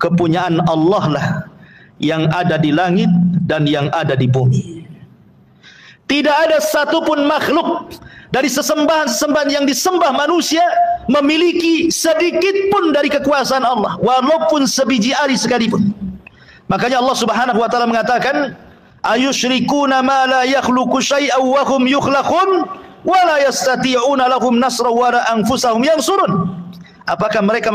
Kepunyaan Allah lah yang ada di langit dan yang ada di bumi. Tidak ada satupun makhluk dari sesembahan-sesembahan yang disembah manusia memiliki sedikit pun dari kekuasaan Allah, walaupun sebiji ari sekalipun. Makanya Allah Subhanahu wa taala mengatakan, ayusyrikuna ma la yakhluqu syai'an wa hum yukhlaqun wa la yastati'una lahum nasra wa la anfusahum yansurun. Apakah mereka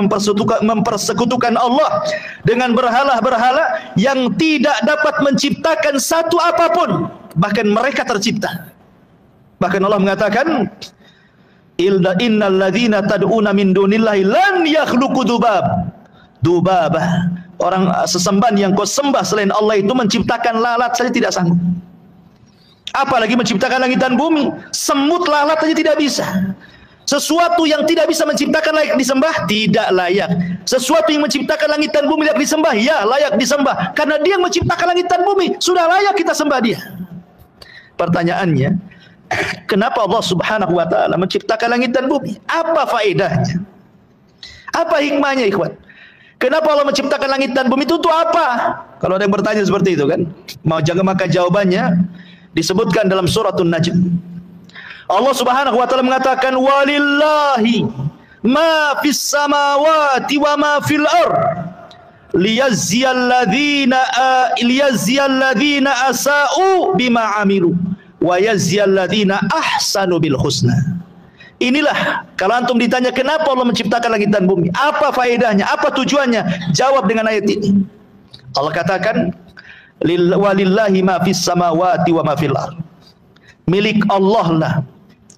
mempersekutukan Allah dengan berhala-berhala yang tidak dapat menciptakan satu apapun, bahkan mereka tercipta. Bahkan Allah mengatakan, innal ladzina tad'una min dunillahi lan yakhluqu dubabah. Orang sesembahan yang kau sembah selain Allah itu menciptakan lalat saja tidak sanggup, apalagi menciptakan langit dan bumi. Semut lalat saja tidak bisa. Sesuatu yang tidak bisa menciptakan layak disembah, tidak layak. Sesuatu yang menciptakan langit dan bumi layak disembah, ya layak disembah, karena dia yang menciptakan langit dan bumi, sudah layak kita sembah dia. Pertanyaannya, kenapa Allah Subhanahu wa taala menciptakan langit dan bumi? Apa faedahnya? Apa hikmahnya, ikhwan? Kenapa Allah menciptakan langit dan bumi itu untuk apa? Kalau ada yang bertanya seperti itu kan, maka jawabannya disebutkan dalam suratul Najm. Allah Subhanahu wa taala mengatakan, walillahi ma fis samawati wa ma fil ardh liyazziyal ladzina asa'u bima amilu wa yazziyal ladzina ahsanu bil husna. Inilah, kalau antum ditanya kenapa Allah menciptakan langit dan bumi, apa faedahnya, apa tujuannya, jawab dengan ayat ini. Allah katakan, walillahi ma fis samawati wa ma fil ardh. Milik Allah lah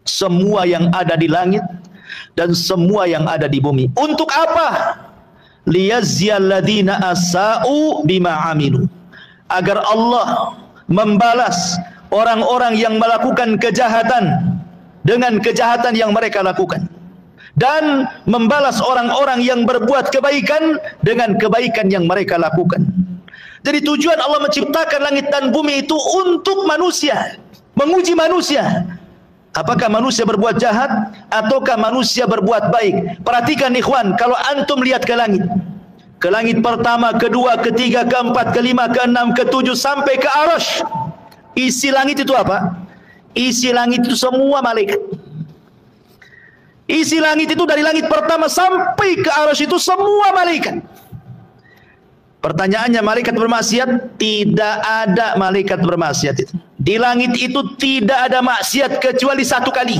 semua yang ada di langit dan semua yang ada di bumi. Untuk apa? Liyazziyal ladzina asa'u bima amilu. Agar Allah membalas orang-orang yang melakukan kejahatan dengan kejahatan yang mereka lakukan, dan membalas orang-orang yang berbuat kebaikan dengan kebaikan yang mereka lakukan. Jadi tujuan Allah menciptakan langit dan bumi itu untuk manusia, menguji manusia. Apakah manusia berbuat jahat ataukah manusia berbuat baik? Perhatikan ikhwan, kalau antum lihat ke langit pertama, kedua, ketiga, keempat, kelima, keenam, ketujuh sampai ke arasy, isi langit itu apa? Isi langit itu semua malaikat. Isi langit itu dari langit pertama sampai ke arsy itu semua malaikat. Pertanyaannya, malaikat bermaksiat? Tidak ada malaikat bermaksiat itu. Di langit itu tidak ada maksiat kecuali satu kali.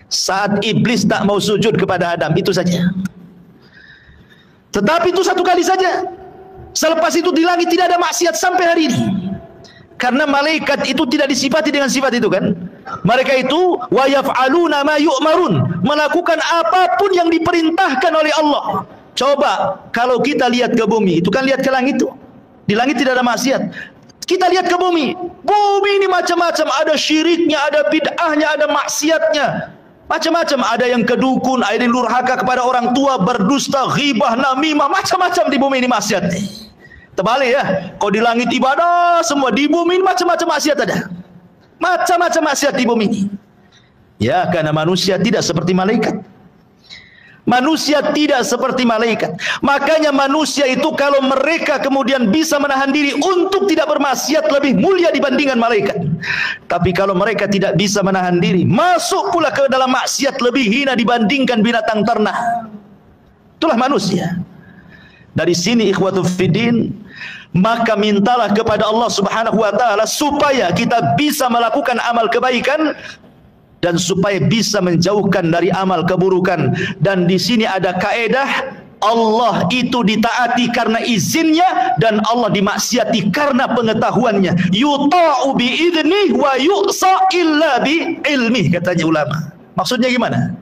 Saat iblis tak mau sujud kepada Adam, itu saja. Tetapi itu satu kali saja. Selepas itu di langit tidak ada maksiat sampai hari ini. Karena malaikat itu tidak disifati dengan sifat itu kan. Mereka itu wa yaf'aluna ma yu'marun, melakukan apapun yang diperintahkan oleh Allah. Coba kalau kita lihat ke bumi, itu kan lihat ke langit itu. Di langit tidak ada maksiat. Kita lihat ke bumi. Bumi ini macam-macam, ada syiriknya, ada bid'ahnya, ada maksiatnya. Macam-macam, ada yang kedukun, ada yang durhaka kepada orang tua, berdusta, ghibah, namimah, macam-macam di bumi ini maksiat. Terbalik ya. Kalau di langit ibadah semua, di bumi ini macam-macam maksiat ada. Macam-macam maksiat di bumi ini. Ya, karena manusia tidak seperti malaikat. Manusia tidak seperti malaikat. Makanya manusia itu kalau mereka kemudian bisa menahan diri untuk tidak bermaksiat, lebih mulia dibandingkan malaikat. Tapi kalau mereka tidak bisa menahan diri, masuk pula ke dalam maksiat, lebih hina dibandingkan binatang ternak. Itulah manusia. Dari sini ikhwatu fiddin, maka mintalah kepada Allah Subhanahu wa taala supaya kita bisa melakukan amal kebaikan dan supaya bisa menjauhkan dari amal keburukan. Dan di sini ada kaedah, Allah itu ditaati karena izinnya dan Allah dimaksiati karena pengetahuannya. Yuta'u bi'idnih wa yu'sa illa bi'ilmih, katanya ulama. Maksudnya gimana?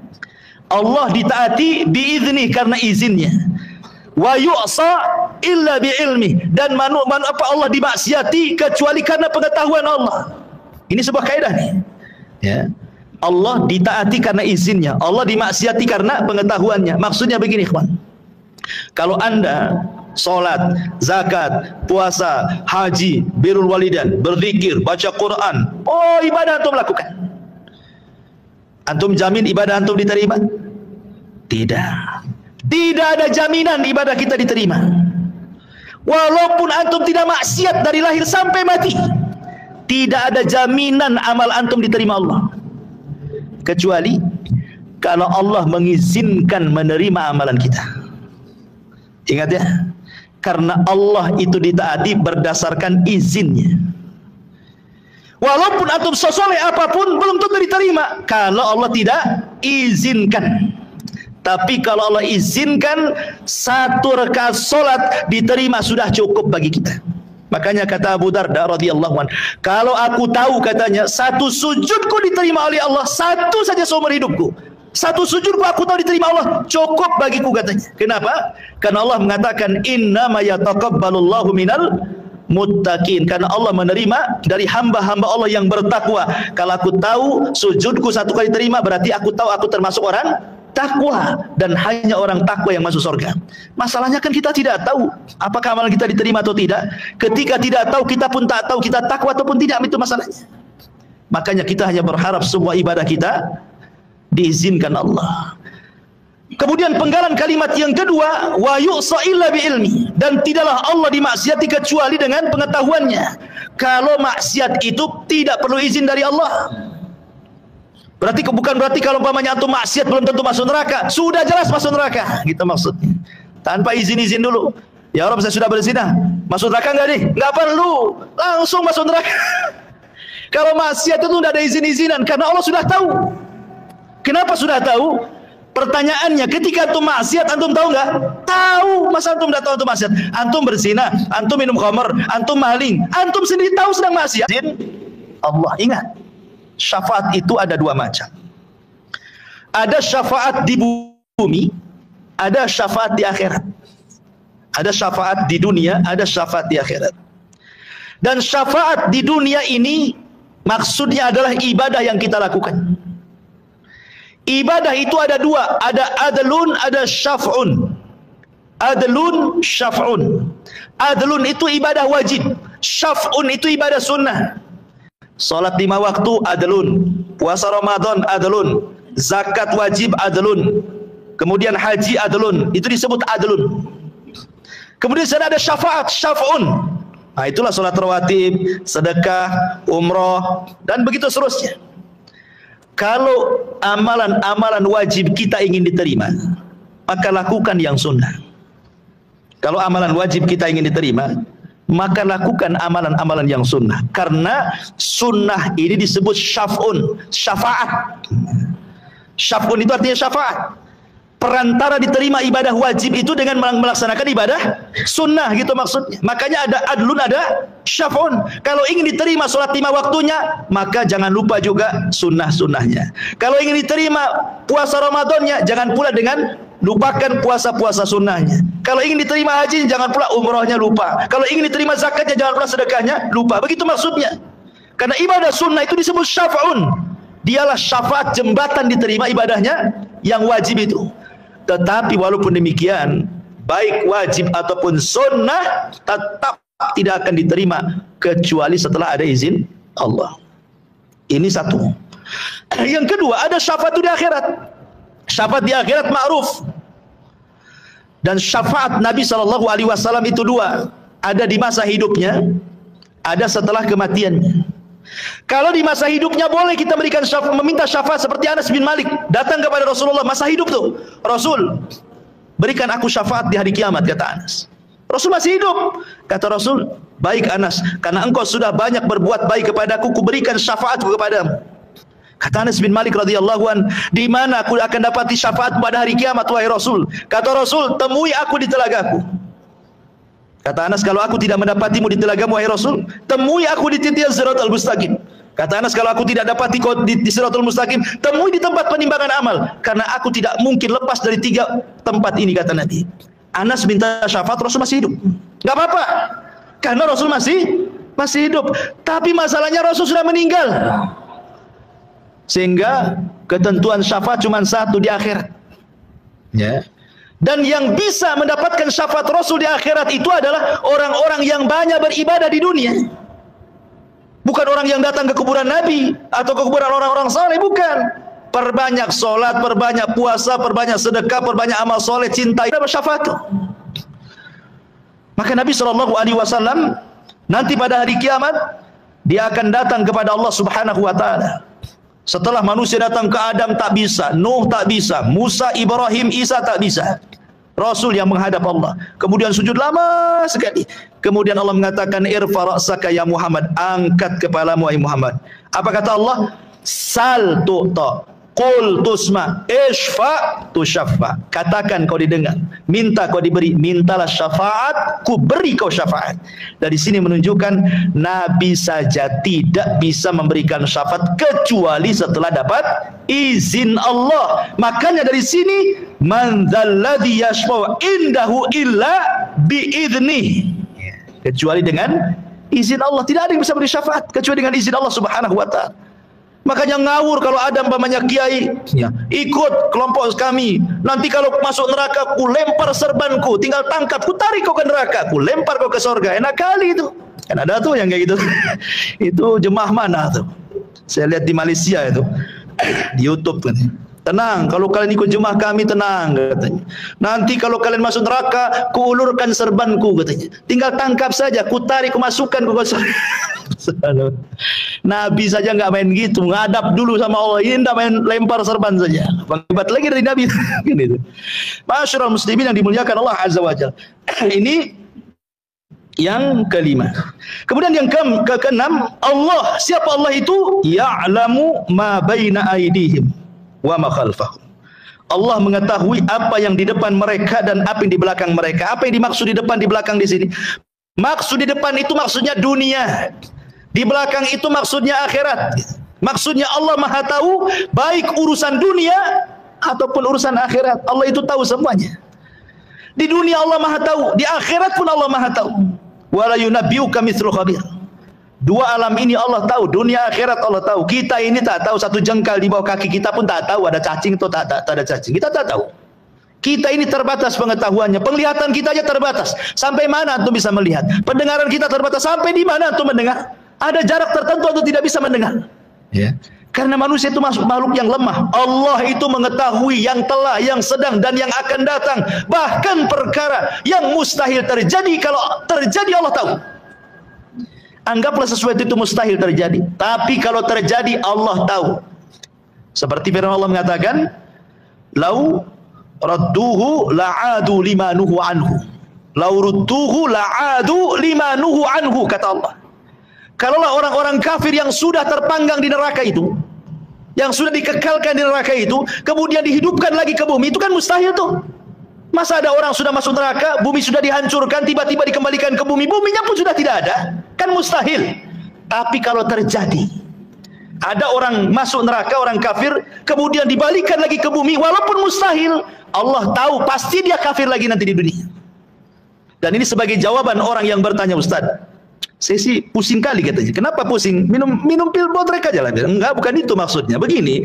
Allah ditaati bi'idnih karena izinnya, wa yu'sa illa bi'ilmi, dan Allah dimaksiati kecuali karena pengetahuan Allah. Ini sebuah kaidah nih ya. Allah ditaati karena izinnya, Allah dimaksiati karena pengetahuannya. Maksudnya begini ikhwan, kalau anda salat, zakat, puasa, haji, birrul walidain, berzikir, baca Quran, oh ibadah antum lakukan, antum jamin ibadah antum diterima? Tidak. Tidak ada jaminan ibadah kita diterima. Walaupun antum tidak maksiat dari lahir sampai mati, tidak ada jaminan amal antum diterima Allah. Kecuali kalau Allah mengizinkan menerima amalan kita. Ingat ya, karena Allah itu ditaati berdasarkan izinnya. Walaupun antum sesoleh apapun, belum tentu diterima kalau Allah tidak izinkan. Tapi kalau Allah izinkan, satu rakaat solat diterima sudah cukup bagi kita. Makanya kata Abu Darda radhiyallahu anhu, kalau aku tahu, katanya, satu sujudku diterima oleh Allah, satu saja seumur hidupku, satu sujudku aku tahu diterima Allah, cukup bagiku, katanya. Kenapa? Karena Allah mengatakan innama yataqabbalullahu minal muttaqin, karena Allah menerima dari hamba-hamba Allah yang bertakwa. Kalau aku tahu sujudku satu kali terima, berarti aku tahu aku termasuk orang takwa, dan hanya orang takwa yang masuk surga. Masalahnya kan kita tidak tahu apakah amalan kita diterima atau tidak. Ketika tidak tahu, kita pun tak tahu kita takwa ataupun tidak, itu masalahnya. Makanya kita hanya berharap semua ibadah kita diizinkan Allah. Kemudian penggalan kalimat yang kedua, wa yu'sa illa bi'ilmi, dan tidaklah Allah dimaksiati kecuali dengan pengetahuannya. Kalau maksiat itu tidak perlu izin dari Allah. Bukan berarti kalau umpamanya antum maksiat belum tentu masuk neraka. Sudah jelas masuk neraka, gitu maksudnya. Tanpa izin-izin dulu. Ya Allah, saya sudah berzina, masuk neraka enggak nih? Enggak perlu, langsung masuk neraka. Kalau maksiat itu tidak ada izin-izinan, karena Allah sudah tahu. Kenapa sudah tahu? Pertanyaannya, ketika antum maksiat, antum tahu enggak? Tahu. Masa antum tidak tahu antum maksiat? Antum berzina, antum minum khamr, antum maling, antum sendiri tahu sedang maksiat. Allah, ingat, syafaat itu ada dua macam. Ada syafaat di bumi, ada syafaat di akhirat. Ada syafaat di dunia, ada syafaat di akhirat. Dan syafaat di dunia ini maksudnya adalah ibadah yang kita lakukan. Ibadah itu ada dua, ada adlun, ada syaf'un. Adlun, syaf'un. Adlun itu ibadah wajib, syaf'un itu ibadah sunnah. Salat 5 waktu adlun, puasa Ramadan adlun, zakat wajib adlun, kemudian haji adlun, itu disebut adlun. Kemudian sana ada syafaat, syaf'un. Nah, itulah salat rawatib, sedekah, umroh, dan begitu seterusnya. Kalau amalan-amalan wajib kita ingin diterima, maka lakukan yang sunnah. Kalau amalan wajib kita ingin diterima, maka lakukan amalan-amalan yang sunnah. Karena sunnah ini disebut syaf'un, syafaat. Syaf'un itu artinya syafaat. Perantara diterima ibadah wajib itu dengan melaksanakan ibadah sunnah, gitu maksudnya. Makanya ada adlun, ada syaf'un. Kalau ingin diterima sholat 5 waktunya, maka jangan lupa juga sunnah-sunnahnya. Kalau ingin diterima puasa Ramadannya, jangan pula dengan lupakan puasa-puasa sunnahnya. Kalau ingin diterima haji, jangan pula umrohnya lupa. Kalau ingin diterima zakatnya, jangan pula sedekahnya lupa. Begitu maksudnya. Karena ibadah sunnah itu disebut syaf'un. Dialah syafaat, jembatan diterima ibadahnya yang wajib itu. Tetapi walaupun demikian, baik wajib ataupun sunnah tetap tidak akan diterima kecuali setelah ada izin Allah. Ini satu. Yang kedua, ada syafaat di akhirat. Syafaat di akhirat ma'ruf. Dan syafaat Nabi SAW itu dua. Ada di masa hidupnya, ada setelah kematiannya. Kalau di masa hidupnya boleh kita berikan syafaat, meminta syafaat seperti Anas bin Malik datang kepada Rasulullah masa hidup tuh. Rasul, berikan aku syafaat di hari kiamat, kata Anas. Rasul masih hidup. Kata Rasul, baik Anas, karena engkau sudah banyak berbuat baik kepadaku, ku berikan syafaatku kepadamu. Kata Anas bin Malik radhiyallahu an, di mana aku akan dapati syafaat pada hari kiamat wahai Rasul? Kata Rasul, temui aku di telagaku. Kata Anas, kalau aku tidak mendapatimu di telagamu wahai Rasul, temui aku di titik Siratal Mustaqim. Kata Anas, kalau aku tidak dapati kau di Siratal Mustaqim, temui di tempat penimbangan amal, karena aku tidak mungkin lepas dari 3 tempat ini, kata Nabi. Anas minta syafaat, Rasul masih hidup. Gak apa-apa, karena Rasul masih hidup. Tapi masalahnya Rasul sudah meninggal, sehingga ketentuan syafaat cuma satu di akhirat. Ya. Dan yang bisa mendapatkan syafaat Rasul di akhirat itu adalah orang-orang yang banyak beribadah di dunia. Bukan orang yang datang ke kuburan Nabi atau ke kuburan orang-orang saleh, bukan. Perbanyak solat, perbanyak puasa, perbanyak sedekah, perbanyak amal soleh, cinta, itu syafaat. Maka Nabi SAW nanti pada hari kiamat dia akan datang kepada Allah Subhanahu wa taala. Setelah manusia datang ke Adam tak bisa, Nuh tak bisa, Musa, Ibrahim, Isa tak bisa. Rasul yang menghadap Allah. Kemudian sujud lama sekali. Kemudian Allah mengatakan, irfa ra'saka ya Muhammad, angkat kepalamu wahai Muhammad. Apa kata Allah? Sal tu'ta, qul tusma, ishfa tusyaffa. Katakan kau didengar, minta kau diberi, mintalah syafaat, ku beri kau syafaat. Dari sini menunjukkan Nabi saja tidak bisa memberikan syafaat kecuali setelah dapat izin Allah. Makanya dari sini, man dzalladzi yashfa'u indahu illa biidznih. Kecuali dengan izin Allah. Tidak ada yang bisa beri syafaat kecuali dengan izin Allah Subhanahu wa taala. Makanya ngawur kalau ada umpamanya kiai, ya, ikut kelompok kami. Nanti kalau masuk neraka, ku lempar serbanku, tinggal tangkap, ku tarik kau ke neraka, ku lempar kau ke surga. Enak kali itu. Kan ada tuh yang kayak gitu. Itu jemaah mana tuh? Saya lihat di Malaysia itu, di YouTube kan. Tenang, kalau kalian ikut jemaah kami tenang, katanya. Nanti kalau kalian masuk neraka, ku ulurkan serbanku, katanya. Tinggal tangkap saja, ku tarik, ku masukkan, ku surga. Nabi saja nggak main gitu, ngadap dulu sama Allah. Ini nggak main lempar serban saja. Hebat lagi dari Nabi. Gitu. Masyarul muslimin yang dimuliakan Allah Azza wa Jalla. Ini yang kelima. Kemudian yang keenam, Allah. Siapa Allah itu? Ya'lamu ma baina aydihim wa ma khalfahum. Allah mengetahui apa yang di depan mereka dan apa yang di belakang mereka. Apa yang dimaksud di depan, di belakang di sini? Maksud di depan itu maksudnya dunia. Di belakang itu maksudnya akhirat. Maksudnya Allah Maha tahu baik urusan dunia ataupun urusan akhirat. Allah itu tahu semuanya. Di dunia Allah Maha tahu, di akhirat pun Allah Maha tahu. Wala yunabbiuka mithlu khabir. Dua alam ini Allah tahu, dunia akhirat Allah tahu. Kita ini tak tahu, satu jengkal di bawah kaki kita pun tak tahu ada cacing atau tak ada cacing. Kita tak tahu. Kita ini terbatas pengetahuannya, penglihatan kita aja terbatas. Sampai mana antum bisa melihat? Pendengaran kita terbatas, sampai di mana antum mendengar? Ada jarak tertentu atau tidak bisa mendengar. Ya. Karena manusia itu makhluk yang lemah. Allah itu mengetahui yang telah, yang sedang, dan yang akan datang. Bahkan perkara yang mustahil terjadi, kalau terjadi Allah tahu. Anggaplah sesuatu itu mustahil terjadi. Tapi kalau terjadi Allah tahu. Seperti firman Allah mengatakan, "Lau radduhu la'adu lima nuhu anhu." "Lau rudduhu la'adu lima nuhu anhu," kata Allah. Kalaulah orang-orang kafir yang sudah terpanggang di neraka itu, yang sudah dikekalkan di neraka itu, kemudian dihidupkan lagi ke bumi, itu kan mustahil tuh. Masa ada orang sudah masuk neraka, bumi sudah dihancurkan, tiba-tiba dikembalikan ke bumi, buminya pun sudah tidak ada, kan mustahil. Tapi kalau terjadi, ada orang masuk neraka, orang kafir, kemudian dibalikan lagi ke bumi, walaupun mustahil, Allah tahu pasti dia kafir lagi nanti di dunia. Dan ini sebagai jawaban orang yang bertanya, "Ustaz, saya sih pusing kali," katanya. "Kenapa pusing? Minum pil bodrek aja lah." Enggak, bukan itu maksudnya. Begini,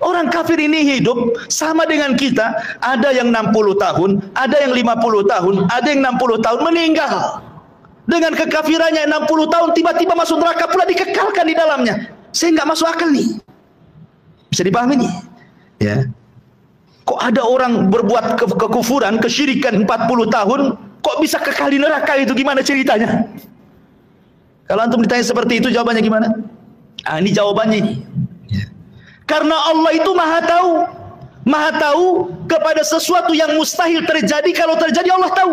orang kafir ini hidup sama dengan kita. Ada yang 60 tahun, ada yang 50 tahun, ada yang 60 tahun meninggal. Dengan kekafirannya 60 tahun, tiba-tiba masuk neraka pula dikekalkan di dalamnya. Saya nggak masuk akal nih. Bisa dipahami nih? Ya. Kok ada orang berbuat kekufuran, kesyirikan 40 tahun, kok bisa kekal di neraka itu? Gimana ceritanya? Kalau antum ditanya seperti itu, jawabannya gimana? Ah, ini jawabannya. Ya. Karena Allah itu maha tahu kepada sesuatu yang mustahil terjadi. Kalau terjadi Allah tahu.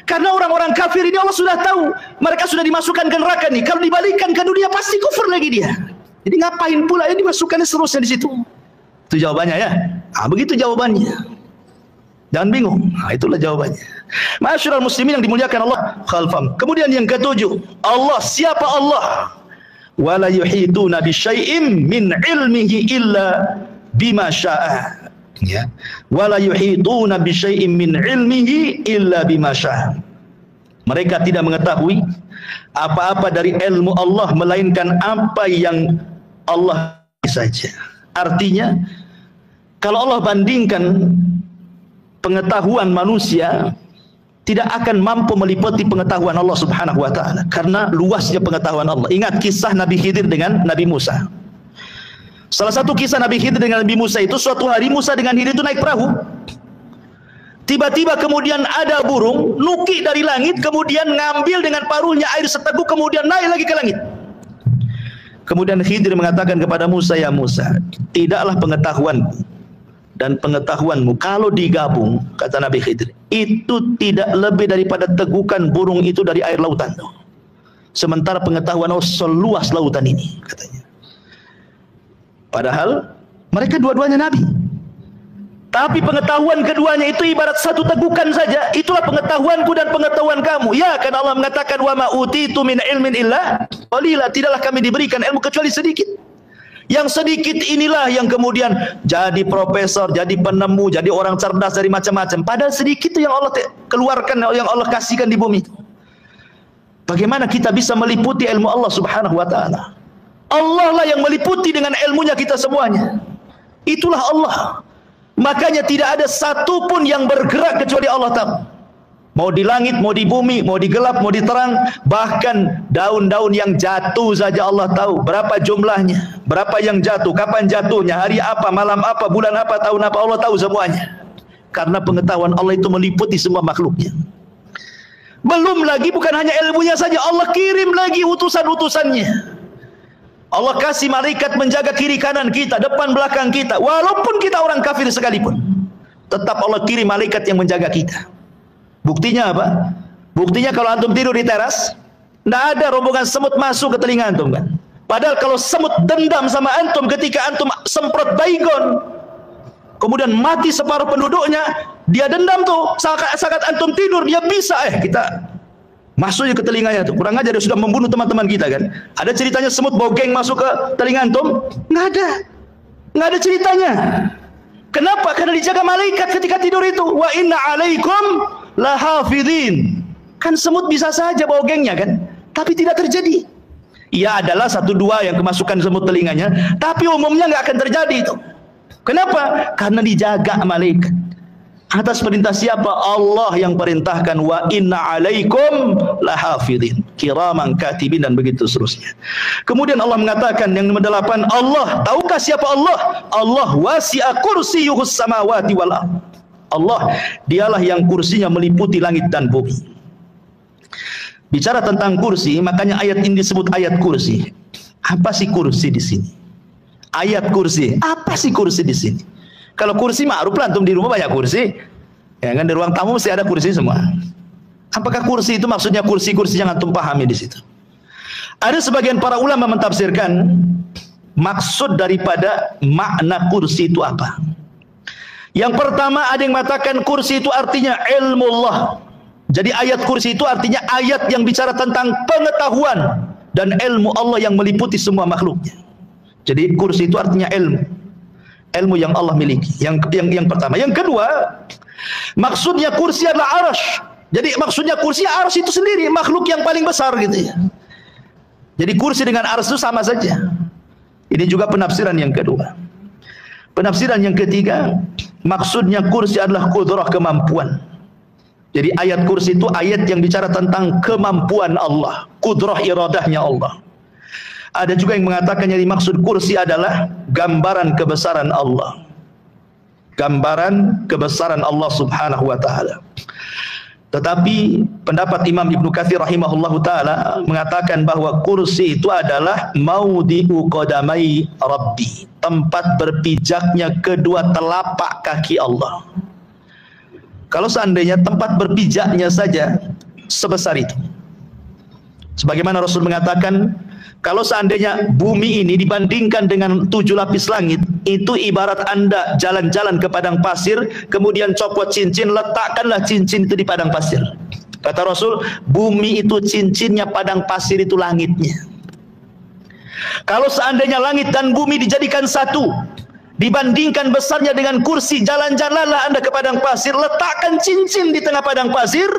Karena orang-orang kafir ini Allah sudah tahu, mereka sudah dimasukkan ke neraka nih. Kalau dibalikan ke dunia pasti kufur lagi dia. Jadi ngapain pula ya dimasukkannya seterusnya di situ? Itu jawabannya ya. Ah, begitu jawabannya. Jangan bingung. Nah, itulah jawabannya. Ma'asyiral muslimin yang dimuliakan Allah khalfam. Kemudian yang ketujuh, Allah, siapa Allah? Wala yuhituna bisyai'im min ilmihi illa bima syaa. Ya. Wala yuhituna bisyai'im min ilmihi illa bima syaa. Mereka tidak mengetahui apa-apa dari ilmu Allah melainkan apa yang Allah saja. Artinya, kalau Allah bandingkan pengetahuan manusia, tidak akan mampu meliputi pengetahuan Allah Subhanahu wa taala karena luasnya pengetahuan Allah. Ingat kisah Nabi Khidir dengan Nabi Musa. Salah satu kisah Nabi Khidir dengan Nabi Musa itu, suatu hari Musa dengan Khidir itu naik perahu. Tiba-tiba kemudian ada burung nukik dari langit, kemudian ngambil dengan paruhnya air seteguk, kemudian naik lagi ke langit. Kemudian Khidir mengatakan kepada Musa, "Ya Musa, tidaklah pengetahuanku dan pengetahuanmu kalau digabung," kata Nabi Khidir, "itu tidak lebih daripada tegukan burung itu dari air lautan." Sementara pengetahuan Allah seluas lautan ini, katanya. Padahal mereka dua-duanya nabi. Tapi pengetahuan keduanya itu ibarat satu tegukan saja. Itulah pengetahuanku dan pengetahuan kamu. Ya, karena Allah mengatakan, "Wa ma utitu min ilmin illa qalila." Tidaklah kami diberikan ilmu kecuali sedikit. Yang sedikit inilah yang kemudian jadi profesor, jadi penemu, jadi orang cerdas dari macam-macam. Padahal sedikit itu yang Allah keluarkan, yang Allah kasihkan di bumi. Bagaimana kita bisa meliputi ilmu Allah Subhanahu wa taala? Allah lah yang meliputi dengan ilmunya kita semuanya. Itulah Allah. Makanya tidak ada satupun yang bergerak kecuali Allah tahu. Mau di langit, mau di bumi, mau di gelap, mau di terang, bahkan daun-daun yang jatuh saja Allah tahu berapa jumlahnya, berapa yang jatuh, kapan jatuhnya, hari apa, malam apa, bulan apa, tahun apa, Allah tahu semuanya. Karena pengetahuan Allah itu meliputi semua makhluknya. Belum lagi bukan hanya ilmunya saja, Allah kirim lagi utusan-utusannya. Allah kasih malaikat menjaga kiri kanan kita, depan belakang kita, walaupun kita orang kafir sekalipun, tetap Allah kirim malaikat yang menjaga kita. Buktinya apa? Buktinya kalau antum tidur di teras, tidak ada rombongan semut masuk ke telinga antum kan. Padahal kalau semut dendam sama antum ketika antum semprot baygon, kemudian mati separuh penduduknya, dia dendam tuh. Saat antum tidur dia bisa kita masuknya ke telinganya tuh. Kurang aja dia sudah membunuh teman-teman kita kan. Ada ceritanya semut bogeng masuk ke telinga antum? Nggak ada. Nggak ada ceritanya. Kenapa? Karena dijaga malaikat ketika tidur itu. Wa inna alaikum lahafidhin. Kan semut bisa saja bogengnya kan, tapi tidak terjadi. Ia adalah satu dua yang kemasukan semut telinganya, tapi umumnya nggak akan terjadi itu. Kenapa? Karena dijaga malaikat. Atas perintah siapa? Allah yang perintahkan. Wa inna alaikum lahafidhin kiraman katibin, dan begitu seterusnya. Kemudian Allah mengatakan yang ke-8, Allah, tahukah siapa Allah? Allah wasi'a kursiyuhus samawati wal ardh. Allah, dialah yang kursinya meliputi langit dan bumi. Bicara tentang kursi, makanya ayat ini disebut ayat kursi. Apa sih kursi di sini? Ayat kursi. Apa sih kursi di sini? Kalau kursi ma'ruf lah, antum di rumah banyak kursi. Ya kan, di ruang tamu mesti ada kursi semua. Apakah kursi itu maksudnya kursi-kursi yang antum pahami di situ? Ada sebagian para ulama mentafsirkan maksud daripada makna kursi itu apa. Yang pertama, ada yang mengatakan kursi itu artinya ilmu Allah. Jadi ayat kursi itu artinya ayat yang bicara tentang pengetahuan dan ilmu Allah yang meliputi semua makhluknya. Jadi kursi itu artinya ilmu yang Allah miliki. Yang pertama. Yang kedua, maksudnya kursi adalah arsy. Jadi maksudnya kursi, arsy itu sendiri makhluk yang paling besar gitu ya. Jadi kursi dengan arsy itu sama saja. Ini juga penafsiran yang kedua. Penafsiran yang ketiga, maksudnya kursi adalah qudrah, kemampuan. Jadi ayat kursi itu ayat yang bicara tentang kemampuan Allah, qudrah iradahnya Allah. Ada juga yang mengatakan yang dimaksud kursi adalah gambaran kebesaran Allah. Gambaran kebesaran Allah Subhanahu wa taala. Tetapi pendapat Imam Ibnu Katsir rahimahullahu taala mengatakan bahwa kursi itu adalah maudhi'u qadamai Rabbi, tempat berpijaknya kedua telapak kaki Allah. Kalau seandainya tempat berpijaknya saja sebesar itu, sebagaimana Rasul mengatakan, kalau seandainya bumi ini dibandingkan dengan 7 lapis langit, itu ibarat Anda jalan-jalan ke padang pasir, kemudian copot cincin, letakkanlah cincin itu di padang pasir. Kata Rasul, bumi itu cincinnya, padang pasir itu langitnya. Kalau seandainya langit dan bumi dijadikan satu, dibandingkan besarnya dengan kursi, jalan-jalanlah Anda ke padang pasir, letakkan cincin di tengah padang pasir,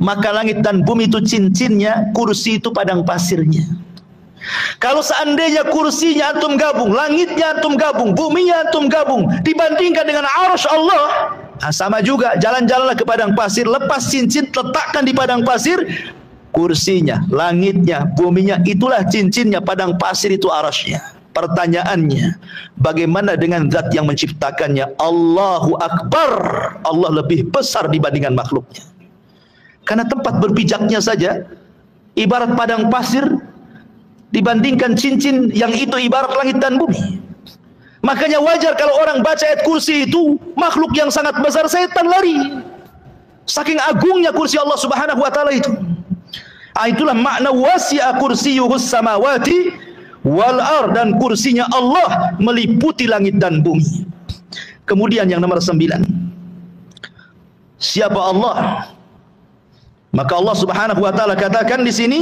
maka langit dan bumi itu cincinnya, kursi itu padang pasirnya. Kalau seandainya kursinya antum gabung, langitnya antum gabung, buminya antum gabung, dibandingkan dengan arsy Allah, sama juga. Jalan-jalanlah ke padang pasir, lepas cincin, letakkan di padang pasir, kursinya, langitnya, buminya, itulah cincinnya, padang pasir itu arsy-nya. Pertanyaannya, bagaimana dengan zat yang menciptakannya? Allahu Akbar, Allah lebih besar dibandingkan makhluknya. Karena tempat berpijaknya saja ibarat padang pasir, dibandingkan cincin yang itu ibarat langit dan bumi. Makanya wajar kalau orang baca ayat kursi itu, makhluk yang sangat besar, setan lari. Saking agungnya kursi Allah Subhanahu wa taala itu. Itulah makna wasi'a kursiyyuhus samawati wal ard, dan kursinya Allah meliputi langit dan bumi. Kemudian yang nomor 9. Siapa Allah? Maka Allah Subhanahu wa taala katakan di sini,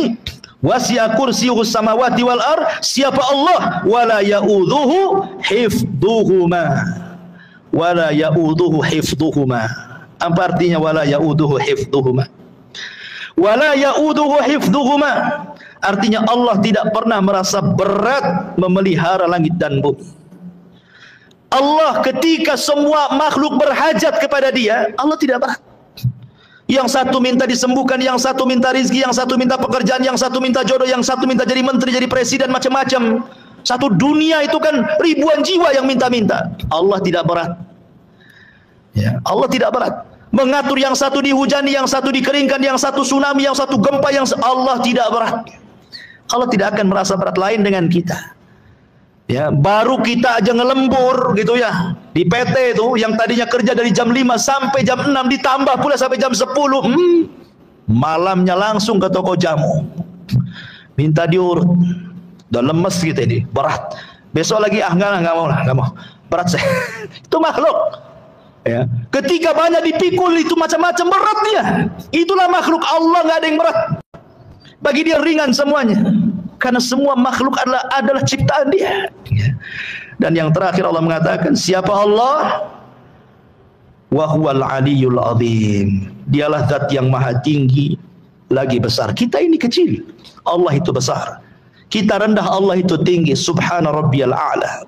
wasi'a kursiyyuhus samawati wal ard, siapa Allah? Wala ya'udzuhu hifdzuhuma. Wala ya'udzuhu hifdzuhuma. Apa artinya wala ya'udzuhu hifdzuhuma? Wala ya'udzuhu hifdzuhuma artinya Allah tidak pernah merasa berat memelihara langit dan bumi. Allah ketika semua makhluk berhajat kepada Dia, Allah tidak berat. Yang satu minta disembuhkan, yang satu minta rizki, yang satu minta pekerjaan, yang satu minta jodoh, yang satu minta jadi menteri, jadi presiden, macam-macam. Satu dunia itu kan ribuan jiwa yang minta-minta. Allah tidak berat. Ya, Allah tidak berat. Mengatur yang satu dihujani, yang satu dikeringkan, yang satu tsunami, yang satu gempa, Allah tidak berat. Allah tidak akan merasa berat. Lain dengan kita. Ya, baru kita aja ngelembur gitu ya. Di PT itu yang tadinya kerja dari jam 5 sampai jam 6 ditambah pula sampai jam 10. Malamnya langsung ke toko jamu. Minta diurut. Udah lemes gitu ini, berat. Besok lagi enggak mau. Berat saya. Itu makhluk. Ya. Ketika banyak dipikul itu macam-macam berat dia. Itulah makhluk Allah, enggak ada yang berat. Bagi Dia ringan semuanya. Karena semua makhluk adalah ciptaan Dia. Dan yang terakhir Allah mengatakan, siapa Allah? Wa huwal aliyyul azim. Dialah zat yang maha tinggi lagi besar. Kita ini kecil, Allah itu besar. Kita rendah, Allah itu tinggi. Subhana rabbiyal a'la.